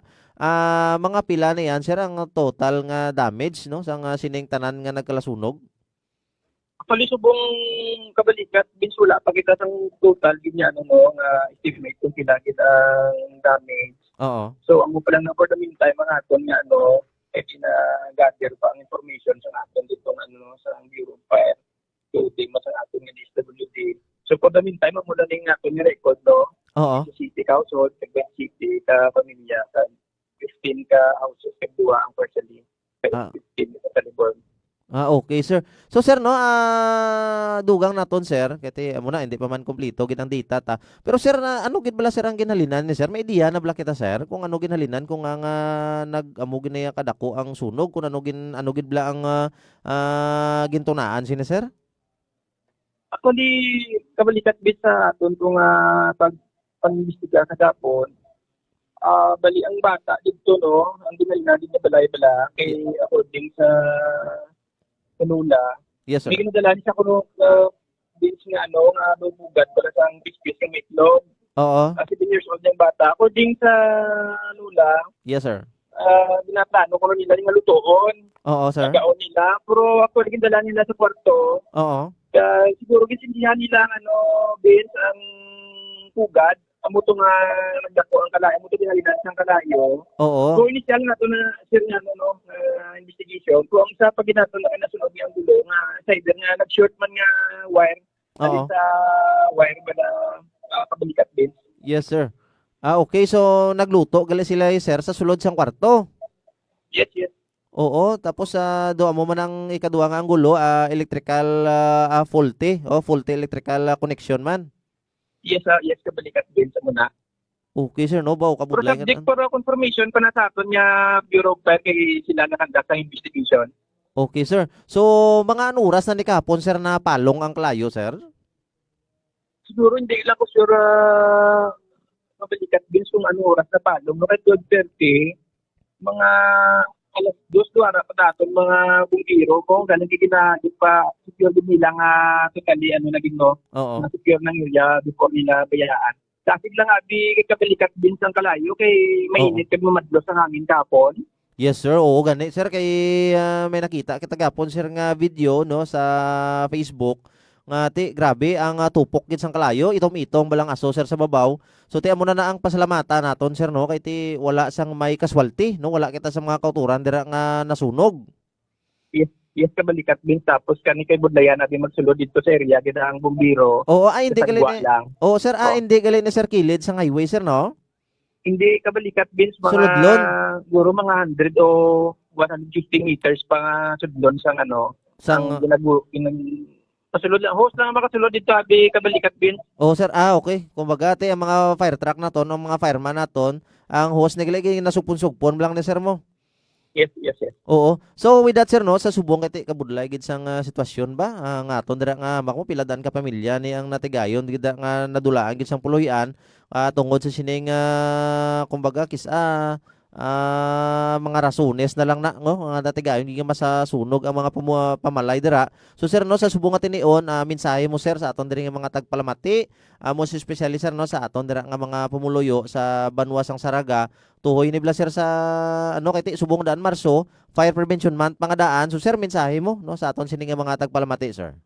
Mga pila na yan sir ang total nga damage no sang sining tanan nga nagkalasunog. Actually, subong kabalikat, binsula, pagkita ng total, ganyan, estimate kung kinakit ang damage. Oo. So, ang mo pa lang na for the meantime, ang aton nga, gather pa ang information sa aton dito, sa Bureau of Fire, including mas ang aton nga DSWD. So, for the meantime, ang mula ning aton nga record, Oo. sa city household, sa Gwen City, ka pamilya, sa 15 ka houses, ka duwa ang partially, Ah. 15 ka California. Okay, sir. So, sir, no, dugang naton, sir. Kaya muna, hindi pa man kumplito, gitang data, ta. Pero, sir, ano gid bala, sir, ang ginhalinan ni sir? May idea na bala kita, sir, kung ano ginhalinan, kung ang nag-amugin na kadako ang sunog, kung ano gid bala ang gintunaan sini, sir? Ako di kabalikat bit sa aton kung pag-imbestiga sa Gapon, bali ang bata dito, ang ginalina din na balay-bala, kay according sa kanula, Yes, sir. may ginadala niya kuno din nga bubugat para sa biscuit ng itlog. Oo. 7 years old yung bata. According sa kanula, Yes, sir. binaplano ko nila yung lutoon. Oo, sir. Nagaon nila. Pero ako ginadala nila sa kwarto. Oo. Siguro ginsindihan nila Vince, ang pugad. Amo to nga nagdako ang kalayo. Amo to ginalinan ng kalayo. Oo. So initial na to na sir nga investigation. Kung sa paginato na nasunod niya ang gulo nga cyber nga nag-short man nga wire. Oo. Sa wire ba na kabalikat din. Yes, sir. Okay. So, nagluto gali sila, sir, sa sulod sang kwarto. Yes. Oo. Tapos, doon mo man ang ikaduha nga ang gulo, electrical faulty. Faulty electrical connection man. Yes, kabalikat din sa muna. Okay, sir, no? Baw, Pero kabudlay subject for confirmation pa na sa aton niya Bureau of Fire kay sila nakandak sa investigation. Okay, sir. So, mga anong oras na ni kapon, sir, na palong ang klayo, sir? Siguro hindi lang ko sure mabalikat din kung anong oras na palong. No, kahit 12:30, mga alas 2 duwara pa daton mga bumbiro ko galing pa secure din nila nga totally naging Oo. na secure ng area before nila bayaan. Kasi lang abi kabalikat din sang kalayo kay mainit kag mamadlos ang hangin kapon. Yes, sir. Oo, gani. Sir, kay may nakita kita gapon, sir, nga video, no, sa Facebook. Nga, grabe, ang tupok gid sang kalayo. Itom-itong balang aso, sir, sa babaw. So, tiyan mo na ang pasalamatan naton, sir, no, kay wala sang may kaswalti, no, wala kita sa mga kauturan dira nga nasunog. Yes, kabalikat din tapos kani kay budlayan natin magsulod dito sa area gid ang bumbiro. Oo, hindi gali ni. Lang. Oo, sir, hindi gali ni sir kilid sa highway, sir, no? Hindi kabalikat din mga Suludlon? siguro mga 100 o 150 meters pa nga sudlon sang Sang pasulod lang. Host lang makasulod dito abi kabalikat din. Oh, sir, okay. Kumbaga, ang mga fire truck naton, ang mga fireman naton, ang host nagilagay nasupon-supon lang ni sir mo. Yes. Oo. So with that, sir, no, sa subong kay kabudlay gid sang sitwasyon ba nga aton dira nga mako piladan ka pamilya ni ang natigayon gid nga nadulaan gid sang puluyan tungod sa sining kumbaga mga rasones na lang na mga natigayon gid masasunog ang mga pamalay dira. So, sir, no, sa subong nga tinion mensahe mo, sir, sa aton diri nga mga tagpalamati mo si specialist, no, sa aton dira nga mga pumuluyo sa Banwa sang Saraga tuhoy ni sir sa kay subong daan Marso Fire Prevention Month mga daan. So, sir, mensahe mo, no, sa aton sini nga mga tagpalamati, sir.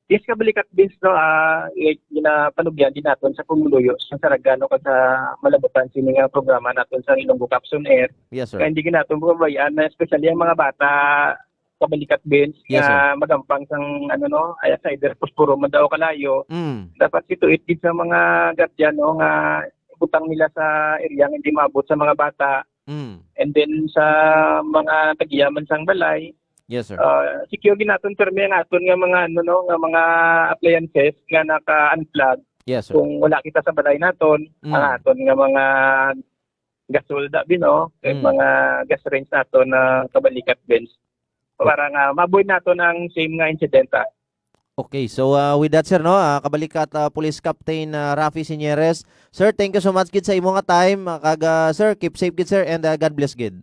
Yes, kabalikat din ginapanugyan din naton sa pumuluyo sa Saragano kag sa malabutan sini nga programa naton sa Ilonggo Caps on Air. Yes, sir. Kaya hindi ginaton pabayaan na especially ang mga bata kabalikat din Yes, nga magampang sang ay cider posporo madaw kalayo. Dapat situit din sa mga guardian nga butang nila sa area nga hindi maabot sa mga bata. And then sa mga tagiyaman sang balay. Yes, sir. Secure ginaton termi ang aton nga mga nga mga appliances nga naka-unplug. Yes, sir. Kung wala kita sa balay naton, ang aton nga mga gasolda mga gas range naton na kabalikat bens. Para nga maboy naton ang same nga insidente. Okay, so with that, sir, no, kabalikat Police Captain Rafi Sinieres. Sir, thank you so much gid sa imo nga time. Sir, keep safe gid, sir, and God bless gid.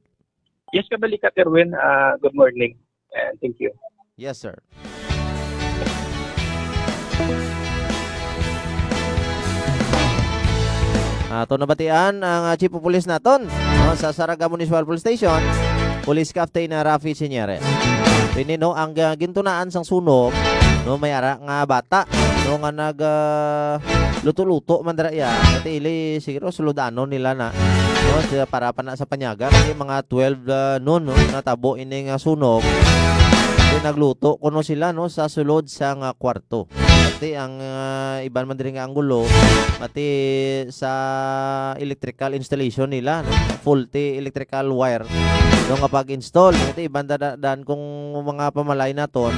Yes, kabalikat Erwin. Good morning and thank you. Yes, sir. Ato nabatian ang Chief of Police naton sa Saraga Municipal Police Station, Police Captain Rafi Sinieres. Pinino ang gintunaan sang sunog no may ara nga bata no nga nag luto-luto man dira ya at ili siguro suludano nila na no para pa na sa panyaga kasi mga 12 noon no natabo ini nga sunog nagluto kuno sila no sa sulod sa nga kwarto. Pati ang iban man diri nga anggulo pati sa electrical installation nila no? Full electrical wire no nga pag-install pati iban dan kung mga pamalay naton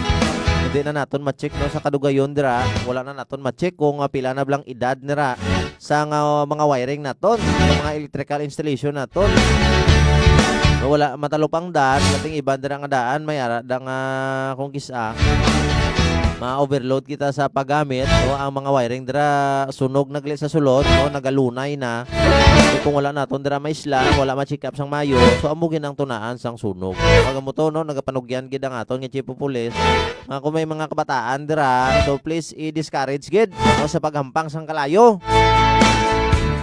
hindi na naton ma-check no sa kadugayon dira wala na naton ma-check kung pila na blang edad nira sa nga mga wiring naton mga electrical installation naton. No, wala matalupang daan, kating iba dira nga daan may ara da nga kung kisa ma-overload kita sa paggamit no ang mga wiring dira sunog nagli sa sulod no nagalunay na so, kung wala naton dira maisla wala ma-check up sang mayo so amo ginang tunaan sang sunog pag mo to no nagapanugyan gid ang aton nga chief of police kung may mga kabataan dira so please i-discourage gid no, sa paghampang sang kalayo.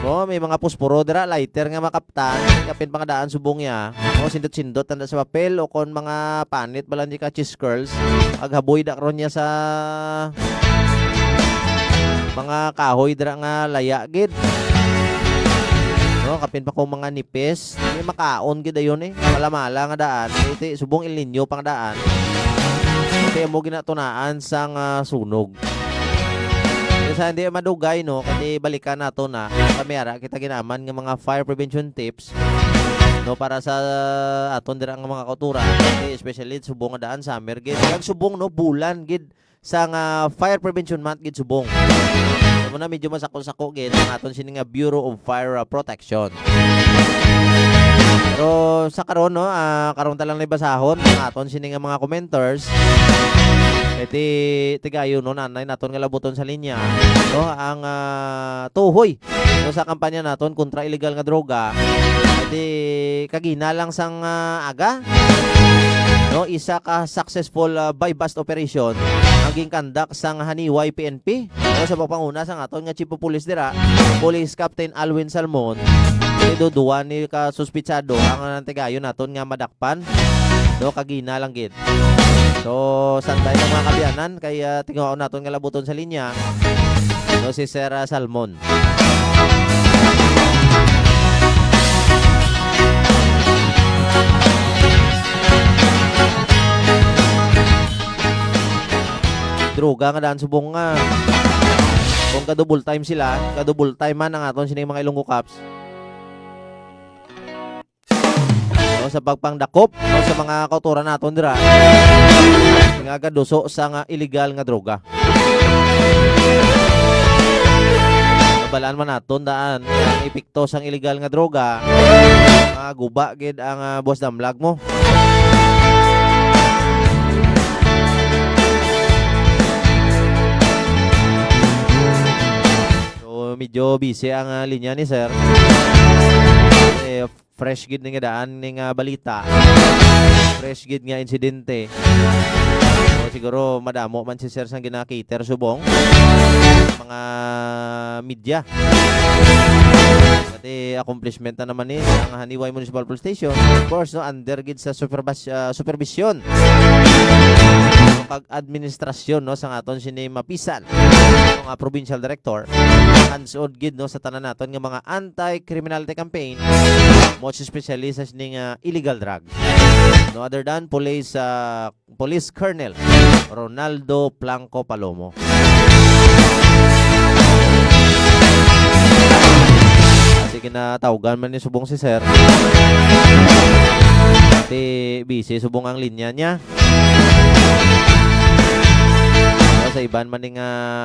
No, may mga pusporo dira lighter nga makaptan kapin pangadaan subong ya. O sindot-sindot tanda sa papel o kon mga panit balan di ka cheese curls. Aghaboy da karon niya sa mga kahoy dira nga laya gid. No, kapin pa ko mga nipis, may makaon gid ayon eh. Malamala nga daan, iti subong El Nino pang daan. Kaya mo ginatunaan sang sunog. Sa hindi madugay no kasi balikan nato na kamera kita ginaman ng mga fire prevention tips no para sa aton dira nga mga kauturan kasi especially subong nga daan summer gid kag subong no bulan gid sa nga fire prevention month gid subong mo na medyo masako-sako gid ang aton sini nga Bureau of Fire Protection. Pero sa karon no karon ta lang naibasahon ang aton sini nga mga commenters tigayo no nanay naton nga labuton sa linya no ang tuhoy no sa kampanya naton kontra illegal nga droga kagina lang sang aga no isa ka successful buy bust operation ang ginkandak sang Haniway PNP no sa pagpanguna sang aton nga chief of police dira Police Captain Alwin Salmon duduan ni ka suspitsado ang tigayo naton nga madakpan no kagina lang gid. So, sanday ng mga kabiyanan kaya tingaw naton nga labuton sa linya. No si Sir Salmon. Droga nga daan subong nga. Kung ka-double time sila, ka-double time man ang aton sining mga Ilonggo Cops. No, sa pagpangdakop no, sa mga kauturan naton dira nga gaduso sa nga illegal nga droga. Nabalaan man naton daan ang epekto sang illegal nga droga guba gid ang boss damlag mo. So medyo busy ang linya ni sir. Fresh gid nga daan ning balita. Fresh gid nga insidente. So, siguro madamo man si sir sang ginakiter subong mga media. Pati accomplishment na naman ni ang Haniway Municipal Police Station. Of course no under gid sa supervision. Pag-administrasyon no sang aton sini mapisan ang provincial director hands-on gid no sa tanan naton nga mga anti-criminality campaign most especially sa sining illegal drugs no other than police Colonel Ronaldo Blanco Palomo. Kasi kinatawgan man ni subong si sir pati busy subong ang linya niya sa iban maning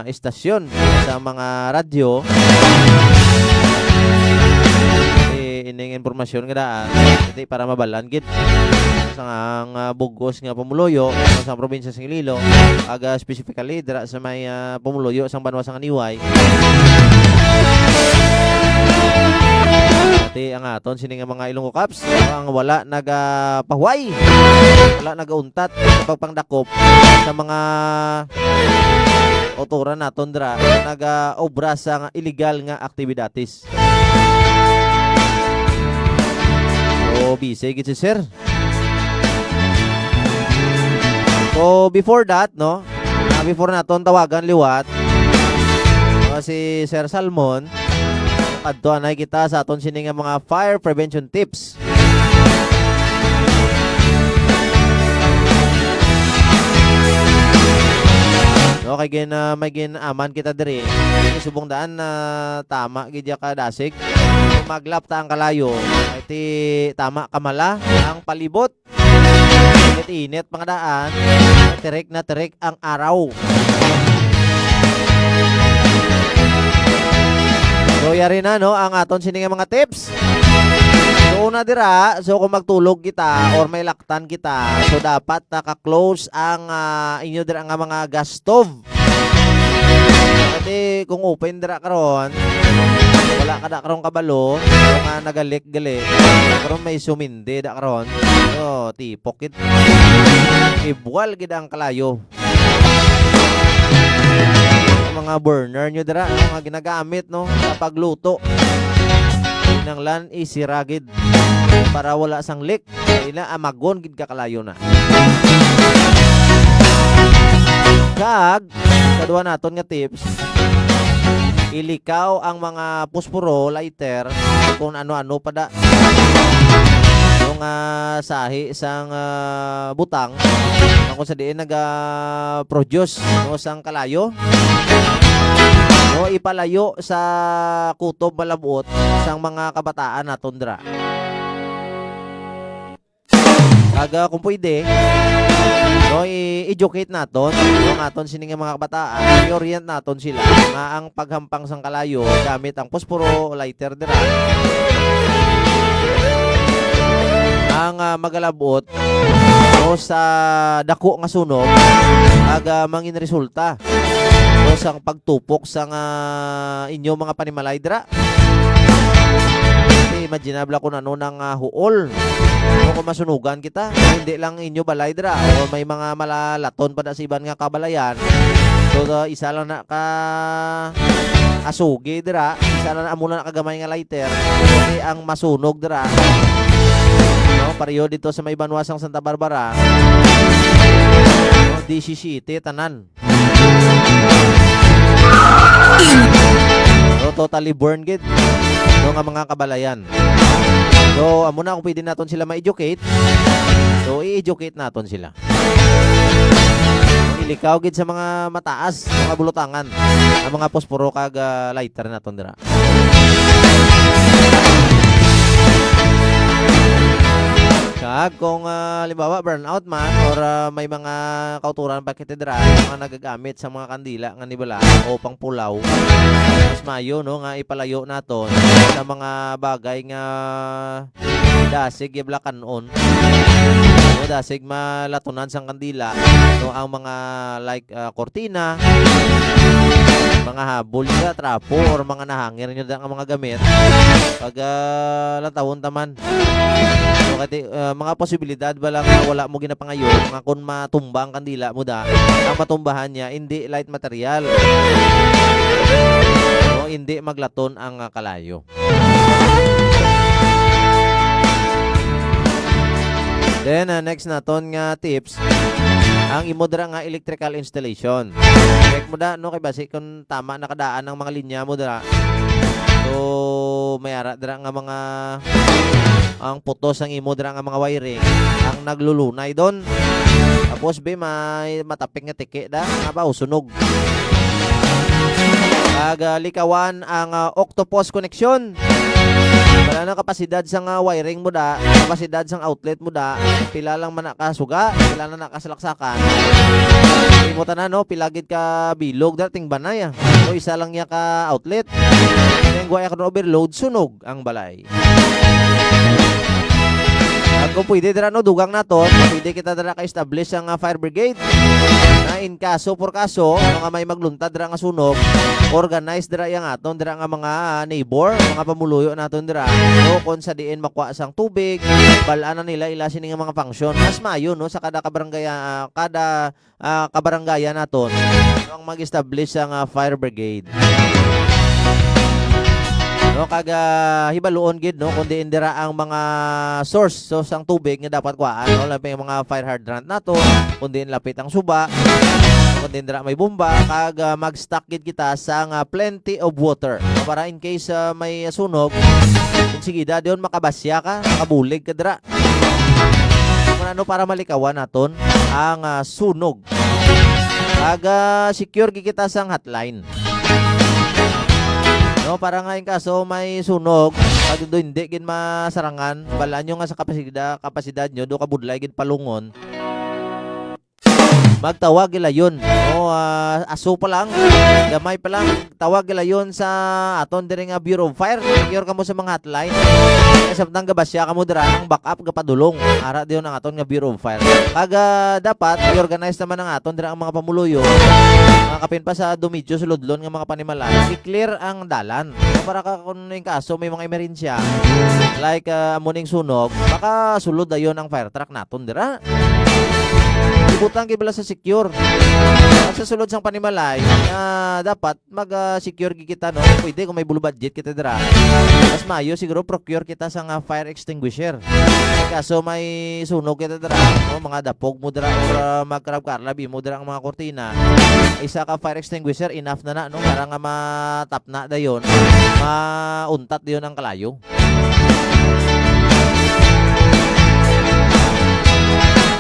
istasyon sa mga radyo ining impormasyon nga daan para mabalan gid sa ang bugos nga pumuloyo sa probinsya sa Iloilo aga specifically dira sa may pumuloyo sang banwa sang Haniway pati ang aton sini nga mga Ilonggo Cops ang wala nagapahuway wala nagauntat sa pagpangdakop sa mga otoran naton dira naga-obra sa illegal nga aktibidades. So busy gid si sir. So before that no Before naton tawagan liwat si Sir Salmon, adto anay kita sa aton sini nga mga fire prevention tips. No, kay may aman kita diri. Subong daan na tama gid ka dasig. Maglap ta ang kalayo. Iti tama kamala ang palibot. Init mga daan. Na tirik ang araw. So yari na no ang aton sini nga mga tips. So una dira, so kung magtulog kita or may laktan kita, so dapat naka-close ang inyo dira nga mga gas stove. Kasi kung open dira karon, wala ka da karon kabalo, kung nagalik-gali, karon may sumindi da karon. So tipok it. Ibuwal gid ang kalayo. Mga burner nyo dira, mga ginagamit no sa pagluto. Kinanglan isiragid para wala sang leak. Ila amagon gid ka kalayo na. Kag kadua naton nga tips, ilikaw ang mga posporo lighter kung ano-ano pa da. Yung sahi sang butang kung sa diin nag-produce no sang kalayo. O ipalayo sa kutob malabot sang mga kabataan naton dira. Kaga kung pwede, no, i-educate naton yung aton sini nga mga kabataan, i-orient naton sila nga ang paghampang sang kalayo gamit ang posporo lighter dira. Ang magalabot o sa dako nga sunog aga mangin resulta o sang pagtupok sang inyo mga panimalay dira. Imaginable kung ano nang huol o kung masunugan kita, hindi lang inyo balay dira o may mga malalaton pa na sa iban nga kabalayan. So isa lang na ka asugi dira, isa lang na amuna na kagamay nga lighter kasi ang masunog dira. No, pareho dito sa may Banwasang Santa Barbara. No, DC tanan. So totally burn gid. No nga mga kabalayan. So amo na kung pwede naton sila ma-educate. So i-educate naton sila. Ilikaw gid sa mga mataas, mga bulutangan, ang mga posporo kag lighter naton dira. Kag kung limbawa burnout man or may mga kauturan bakit dira mga nagagamit sa mga kandila nga nibala o pang pulaw, mas mayo no nga ipalayo naton sa mga bagay nga dasig iblakanon no dasig malatunan sang kandila no ang mga like kortina, mga habol nga trapo or mga nahangir nyo ang mga gamit pag latawon taman. So kati mga posibilidad ba lang wala mo ginapangayo nga kung matumba ang kandila mo da, ang matumbahan niya hindi light material o hindi maglaton ang kalayo. Then next naton nga tips, ang imo dira nga electrical installation. Check mo da no kay basi kung tama nakadaan ang mga linya mo dira. So may ara dira nga mga ang putos ang imo dira nga mga wiring ang naglulunay doon. Tapos may matapik nga tiki da nga ba sunog. Likawan ang octopus connection. Wala na kapasidad sang wiring mo da, kapasidad sang outlet mo da, pila lang man nakasuga, pila na nakasalaksakan. Hindi mo tanan no, pilagid ka bilog dating banay. So isa lang ya ka outlet. Kung guaya ka overload, sunog ang balay. At kung pwede dira no dugang naton, pwede kita dira ka-establish ang fire brigade. Na in kaso por kaso, mga may magluntad dira nga sunog, organize dira yang aton dira nga mga neighbor, mga pamuluyo naton dira. So kung sa diin makuha sang tubig, balaan na nila ila sini nga mga function. Mas mayo no sa kada kabarangaya kabarangaya naton ang mag-establish ang fire brigade. No kaga hibaluon gid no kundi indira ang mga source so sang tubig nga dapat kuhaan no labi ang mga fire hydrant nato kundi lapit ang suba kundi indira may bomba kaga mag-stock gid kita sa plenty of water para in case may sunog sige da diyon makabasya ka makabulig ka dira ano para malikawan naton ang sunog kaga secure gid kita sang hotline. No, para nga yung kaso may sunog, pag do hindi gid masarangan, balaan nyo nga sa kapasidad nyo, do kabudlay gid palungon. Magtawag ila yun. No, aso pa lang, gamay pa lang, tawag ila yun sa aton diri nga Bureau of Fire. Secure kamo sa mga hotline. Kasi samtang gabasya kamo dira ang backup kapadulong. Ara diyon ang aton nga Bureau of Fire. Kaga dapat i-organize naman ang aton dira ang mga pamuluyo. Mga kapin pa sa Dumitio sulodlon nga mga panimalay. I-clear ang dalan. So, para ka kung yung kaso may mga emerensya like amuning sunog, baka sulod ayon ang fire truck naton dira. Ibutang gibala sa secure. At sa sulod sang panimalay, dapat mag-secure kita no. Pwede kung may blue budget kita dira. Mas maayo siguro procure kita sa fire extinguisher. Kaso may sunog kita dira, no, mga dapog mo dira or magkarab-karlab mo dira ang mga kortina. Isa ka fire extinguisher enough na no para nga matap na dayon. Mauntat dayon ang kalayo.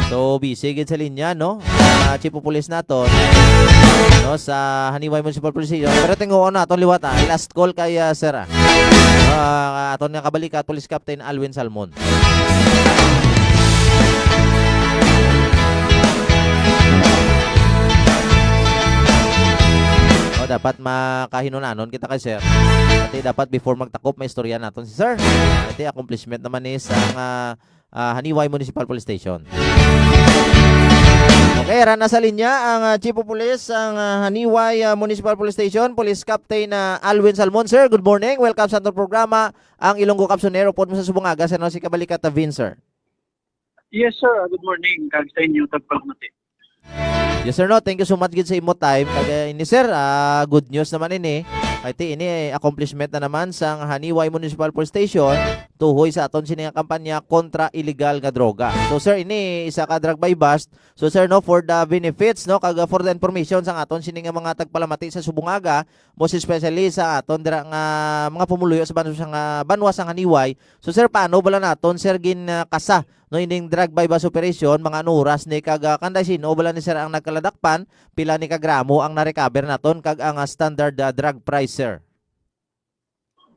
So busy gid sa linya no. Chief of Police naton no sa Haniway Municipal Police Station. Pero tinguon naton liwat last call kay sir. Aton nga kabalikat Police Captain Alwin Salmon. Dapat makahinunanon kita kay sir. At dapat before magtakop may istorya naton si sir. At accomplishment naman ni sa Haniway Municipal Police Station. Okay, rana sa linya ang Chief of Police ang Haniway Municipal Police Station, Police Captain Alwin Salmon. Sir, good morning. Welcome sa atong programa ang Ilonggo Kapsonero pod mo sa Subungaga sa si Kabalikat Vince, sir. Yes, sir. Good morning. Kag sa inyo tagpalmati. Yes sir no, thank you so much gid sa imo time. Kaya ini sir, good news naman ini. Kaya ini accomplishment na naman sa Haniway Municipal Police Station tuhoy sa aton sini nga kampanya kontra illegal nga droga. So sir, ini isa ka drug by bust. So sir no, for the benefits no, kag for the information sa aton sini nga mga tagpalamati sa Subungaga, most especially sa aton dira nga mga pumuluyo sa banwa sang Haniway. So sir, paano bala naton sir gin kasa no ining drug by bust operation mga oras ni kag kanday sino bala ni sir ang nagkaladakpan pila ni kagramo ang na-recover naton kag ang standard drug price sir.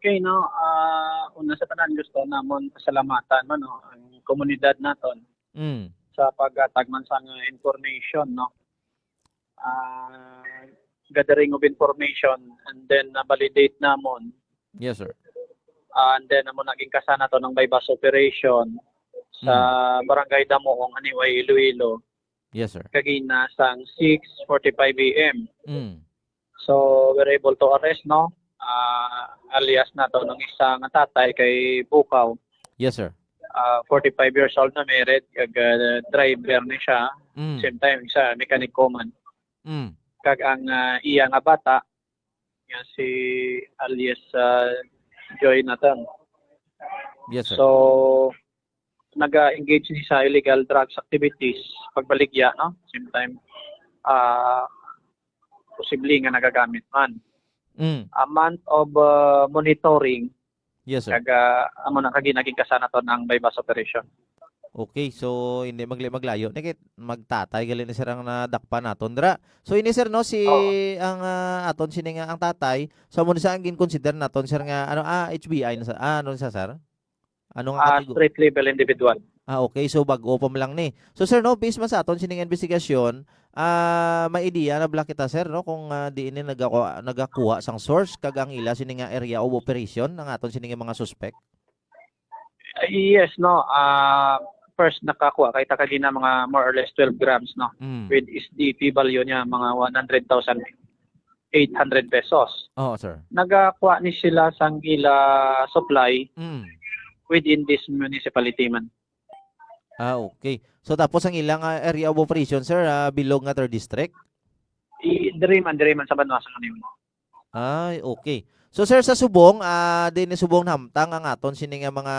Okay, no. Una sa tanan gusto namon pasalamatan man no ang komunidad naton sa pagtagman sa information no. Gathering of information and then validate namon. Yes sir. And then namon naging kasana to ng bypass operation sa Barangay Damoong, Haniway, Iloilo. Yes sir. Kagina sang 6:45 AM. So we're able to arrest no alias nato ng isang tatay kay Bukaw. Yes sir. 45 years old na married kag driver ni siya. Same time isa mechanic command. Kag ang iya nga bata yan si alias Joy Nathan. Yes sir. So nag-engage ni sa illegal drugs activities pagbaligya no same time posible nga nagagamit man. A month of monitoring. Yes sir. Kag amo na kagi naging kasana to ng bypass operation. Okay, so hindi maglayo. Nikit magtatay gali ni sir ang nadakpan naton dra. So ini sir no si ang aton sini nga ang tatay so mo sa gin consider naton sir nga ano HBI na sa ano sa sir? Ano nga Street level individual. Okay, so bago pa lang ni. So sir no, based man sa aton sining investigasyon, may idea na bala kita sir no kung di ini nagakuha sang source kag ang ila sining nga area of operation ng aton sining mga suspect. Yes no, first nakakuha kay takagina mga more or less 12 grams no. With SDP value niya mga 100,800 pesos. Oh, sir. Nagakuha ni sila sang ila supply within this municipality man. Okay. So tapos ang ilang area of operation sir bilog nga 3rd district? Diri man sa Banwa sa kanimo. Okay. So sir sa subong, din ni subong namtang ang aton sini nga mga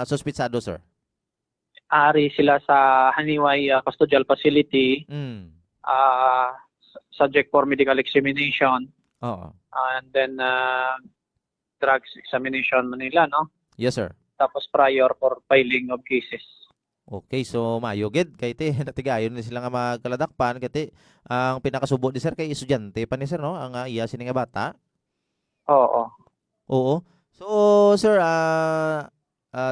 suspitsado sir. Ari sila sa Haniway Custodial Facility, Mm. subject for medical examination, Oo. and then drugs examination nila, no? Yes sir. Tapos prior for filing of cases. Okay, so mayo gid kay ti natigayon ni sila nga magkaladakpan kay ang pinakasubo ni sir kay estudyante pa ni sir no, ang iya sini nga bata. Oo. Oo. So sir,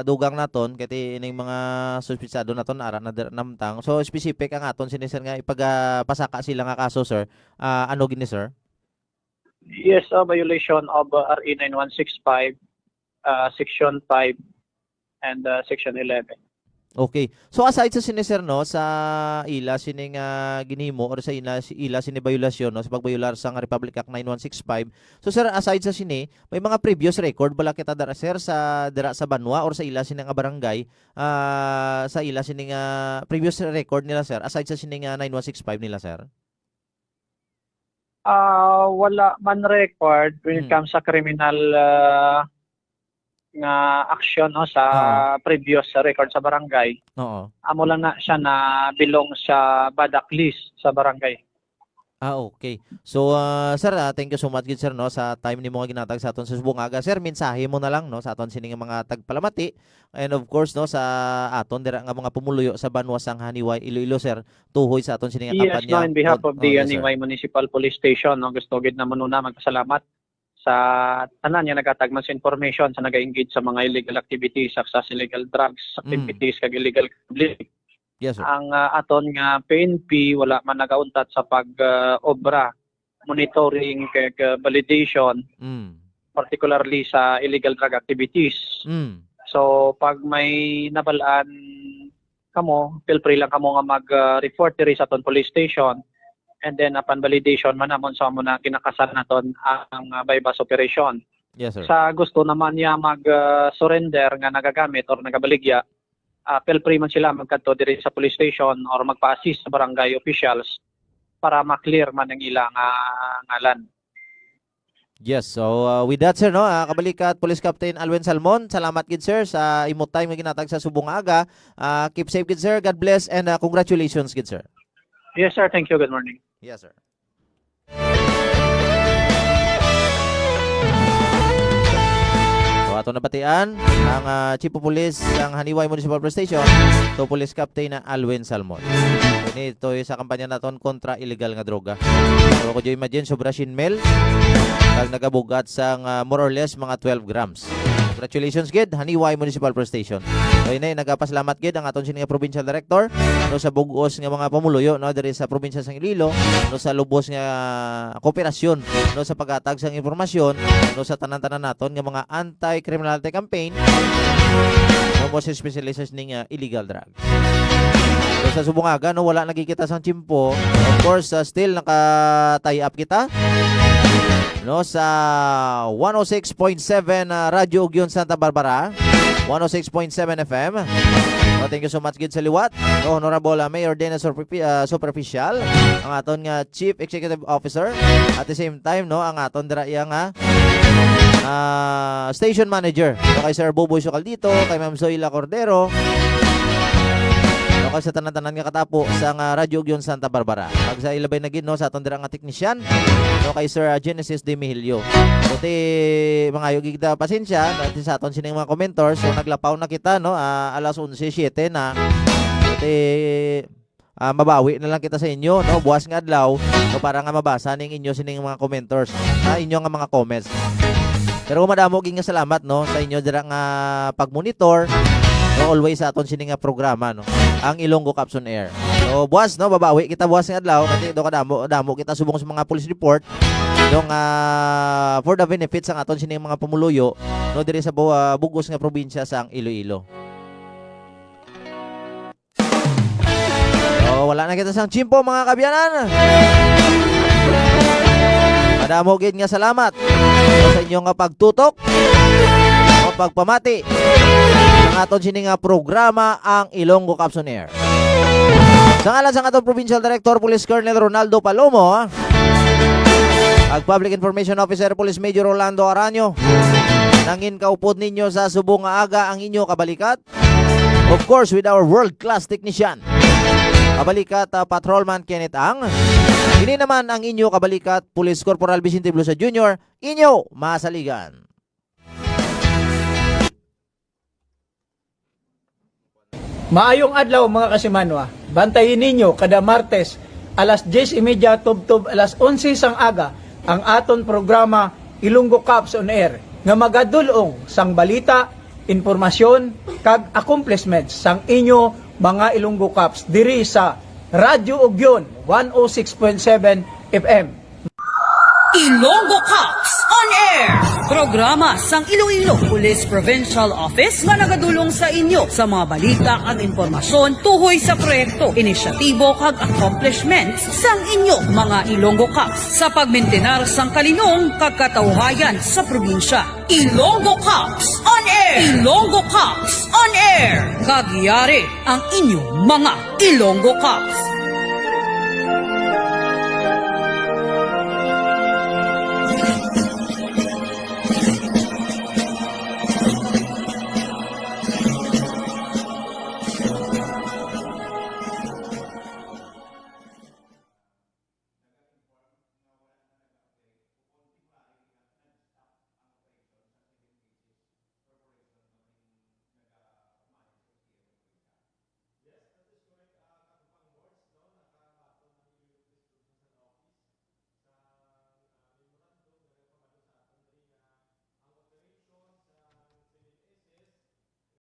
dugang naton kay ining mga suspitsado naton ara na namtang. So specific ang aton sini sir nga ipagpasaka sila nga kaso sir. Ano gini sir? Yes, violation of RA 9165, Section 5 and Section 11. Okay. So aside sa sini sir no sa ila sini nga ginhimo or sa ila sini violasyon no sa pagbayular sa Republic Act 9165. So sir aside sa sini may mga previous record bala kita dara sir sa dira sa Banwa or sa ila sini nga barangay sa ila sini nga previous record nila sir aside sa sini nga 9165 nila sir. Wala man record when it comes sa criminal nga action no sa previous record sa barangay. Oo. Amo lang na siya na belong sa badak list sa barangay. Okay. So sir, thank you so much gid sir no sa time nimo nga ginatag sa aton sa subong aga. Sir, mensahe mo na lang no sa aton sini nga mga tagpalamati and of course no sa aton dira nga mga pumuluyo sa Banwa sang Haniway Iloilo sir tuhoy sa aton sini nga Yes, kampanya. no, on behalf of the yes, sir. Haniway Municipal Police Station, no, gusto gid na muna magpasalamat sa tanan nga nagatagman sa information sa naga-engage sa mga illegal activities, sa illegal drugs activities, kag illegal gambling. Yes sir. Ang aton nga PNP wala man nagauntat sa pag-obra, monitoring kag validation, particularly sa illegal drug activities. So pag may nabalaan kamo, feel free lang kamo nga mag-report diri sa aton police station. And then upon validation man namon sa muna kinakasan naton ang bypass operation. Yes sir. Sa gusto naman niya mag-surrender nga nagagamit or nagabaligya, feel free man sila magkadto diri sa police station or magpa-assist sa barangay officials para ma-clear man ang ilang ngalan. Yes, so with that sir no, kabalikat Police Captain Alwen Salmon, salamat gid sir sa imo time nga ginatag sa subong aga. Keep safe gid sir, God bless and congratulations gid sir. Yes sir, thank you. Good morning. Yes sir. So ato nabatian ang Chief of Police ng Haniway Municipal Police Station to Police Captain na Alwen Salmon. So, ito sa kampanya naton kontra illegal nga droga. So ko jo imagine sobra shinmel kag nagabugat sang more or less mga 12 grams. Congratulations gid Haniway Municipal Police Station. So inay nagapasalamat gid ang aton sini nga provincial director no sa bug-os nga mga pamuluyo no diri sa probinsya sang Iloilo no sa lubos nga kooperasyon no sa paghatag sang impormasyon no sa tanan-tanan naton nga mga anti-criminality campaign no mo sa specialized ning illegal drugs. So sa subungaga no wala nakikita sang chimpo. Of course still naka-tie up kita no sa 106.7 Radyo Ugyon Santa Barbara, 106.7 FM. So, thank you so much gid sa liwat. So, Honorable Mayor Dennis Superficial, ang aton nga Chief Executive Officer. At the same time no, ang aton dira nga Station Manager. So, kay Sir Boboy Sokal dito, kay Ma'am Zoila Cordero. Kay sa tanan-tanan nga katapo sa Radyo Ugyon Santa Barbara. Pag sa ilabay na gid no sa aton dira nga teknisyan, no kay Sir Genesis De Mihilio. So mga gid pasensya dahil sa aton sining mga commentors. So naglapaw na kita no alas 11:07 na. Mabawi na lang kita sa inyo no buwas nga adlaw no para nga mabasa ning inyo sining mga commentors na inyo nga mga comments. Pero madamo gid nga salamat no sa inyo dira nga pag-monitor. No, always sa aton sining nga programa no ang Ilonggo Caps on Air. So buwas no babawi kita buwas nga adlaw kasi do kadamo kita subong sa mga police report dong for the benefits ang aton sining mga pamuluyo no diri sa bugos nga probinsya sang Iloilo. So wala na kita sang chimpo mga kabyanan. Madamo gid nga salamat sa inyong nga pagtutok o pagpamati ang aton sining nga programa ang Ilonggo Caps on Air. Sa ngalan sang aton Provincial Director Police Colonel Ronaldo Palomo, Ag Public Information Officer Police Major Rolando Aranyo. Nangin kaupod ninyo sa subong nga aga ang inyo kabalikat. Of course, with our world-class technician. Kabalikat Patrolman Kenneth Ang. Ini naman ang inyo kabalikat Police Corporal Vicente Blusa Jr. Inyo masaligan. Maayong adlaw mga kasimanwa. Bantayin ninyo kada Martes alas 10:30 tubtob alas 11 sang aga ang aton programa Ilonggo Cops on Air nga magadulong sang balita, informasyon kag accomplishments sang inyo mga Ilonggo Cops diri sa Radyo Ugyon 106.7 FM. Ilonggo Cops on Air! Programa sang Iloilo Police Provincial Office nga nagadulong sa inyo sa mga balita at impormasyon tuhoy sa proyekto, inisyatibo kag accomplishments sang inyo mga Ilonggo Cops sa pagmintenar sang kalinong kag katawhayan sa probinsya. Ilonggo Cops on Air! Ilonggo Cops on Air! Kagyari ang inyong mga Ilonggo Cops.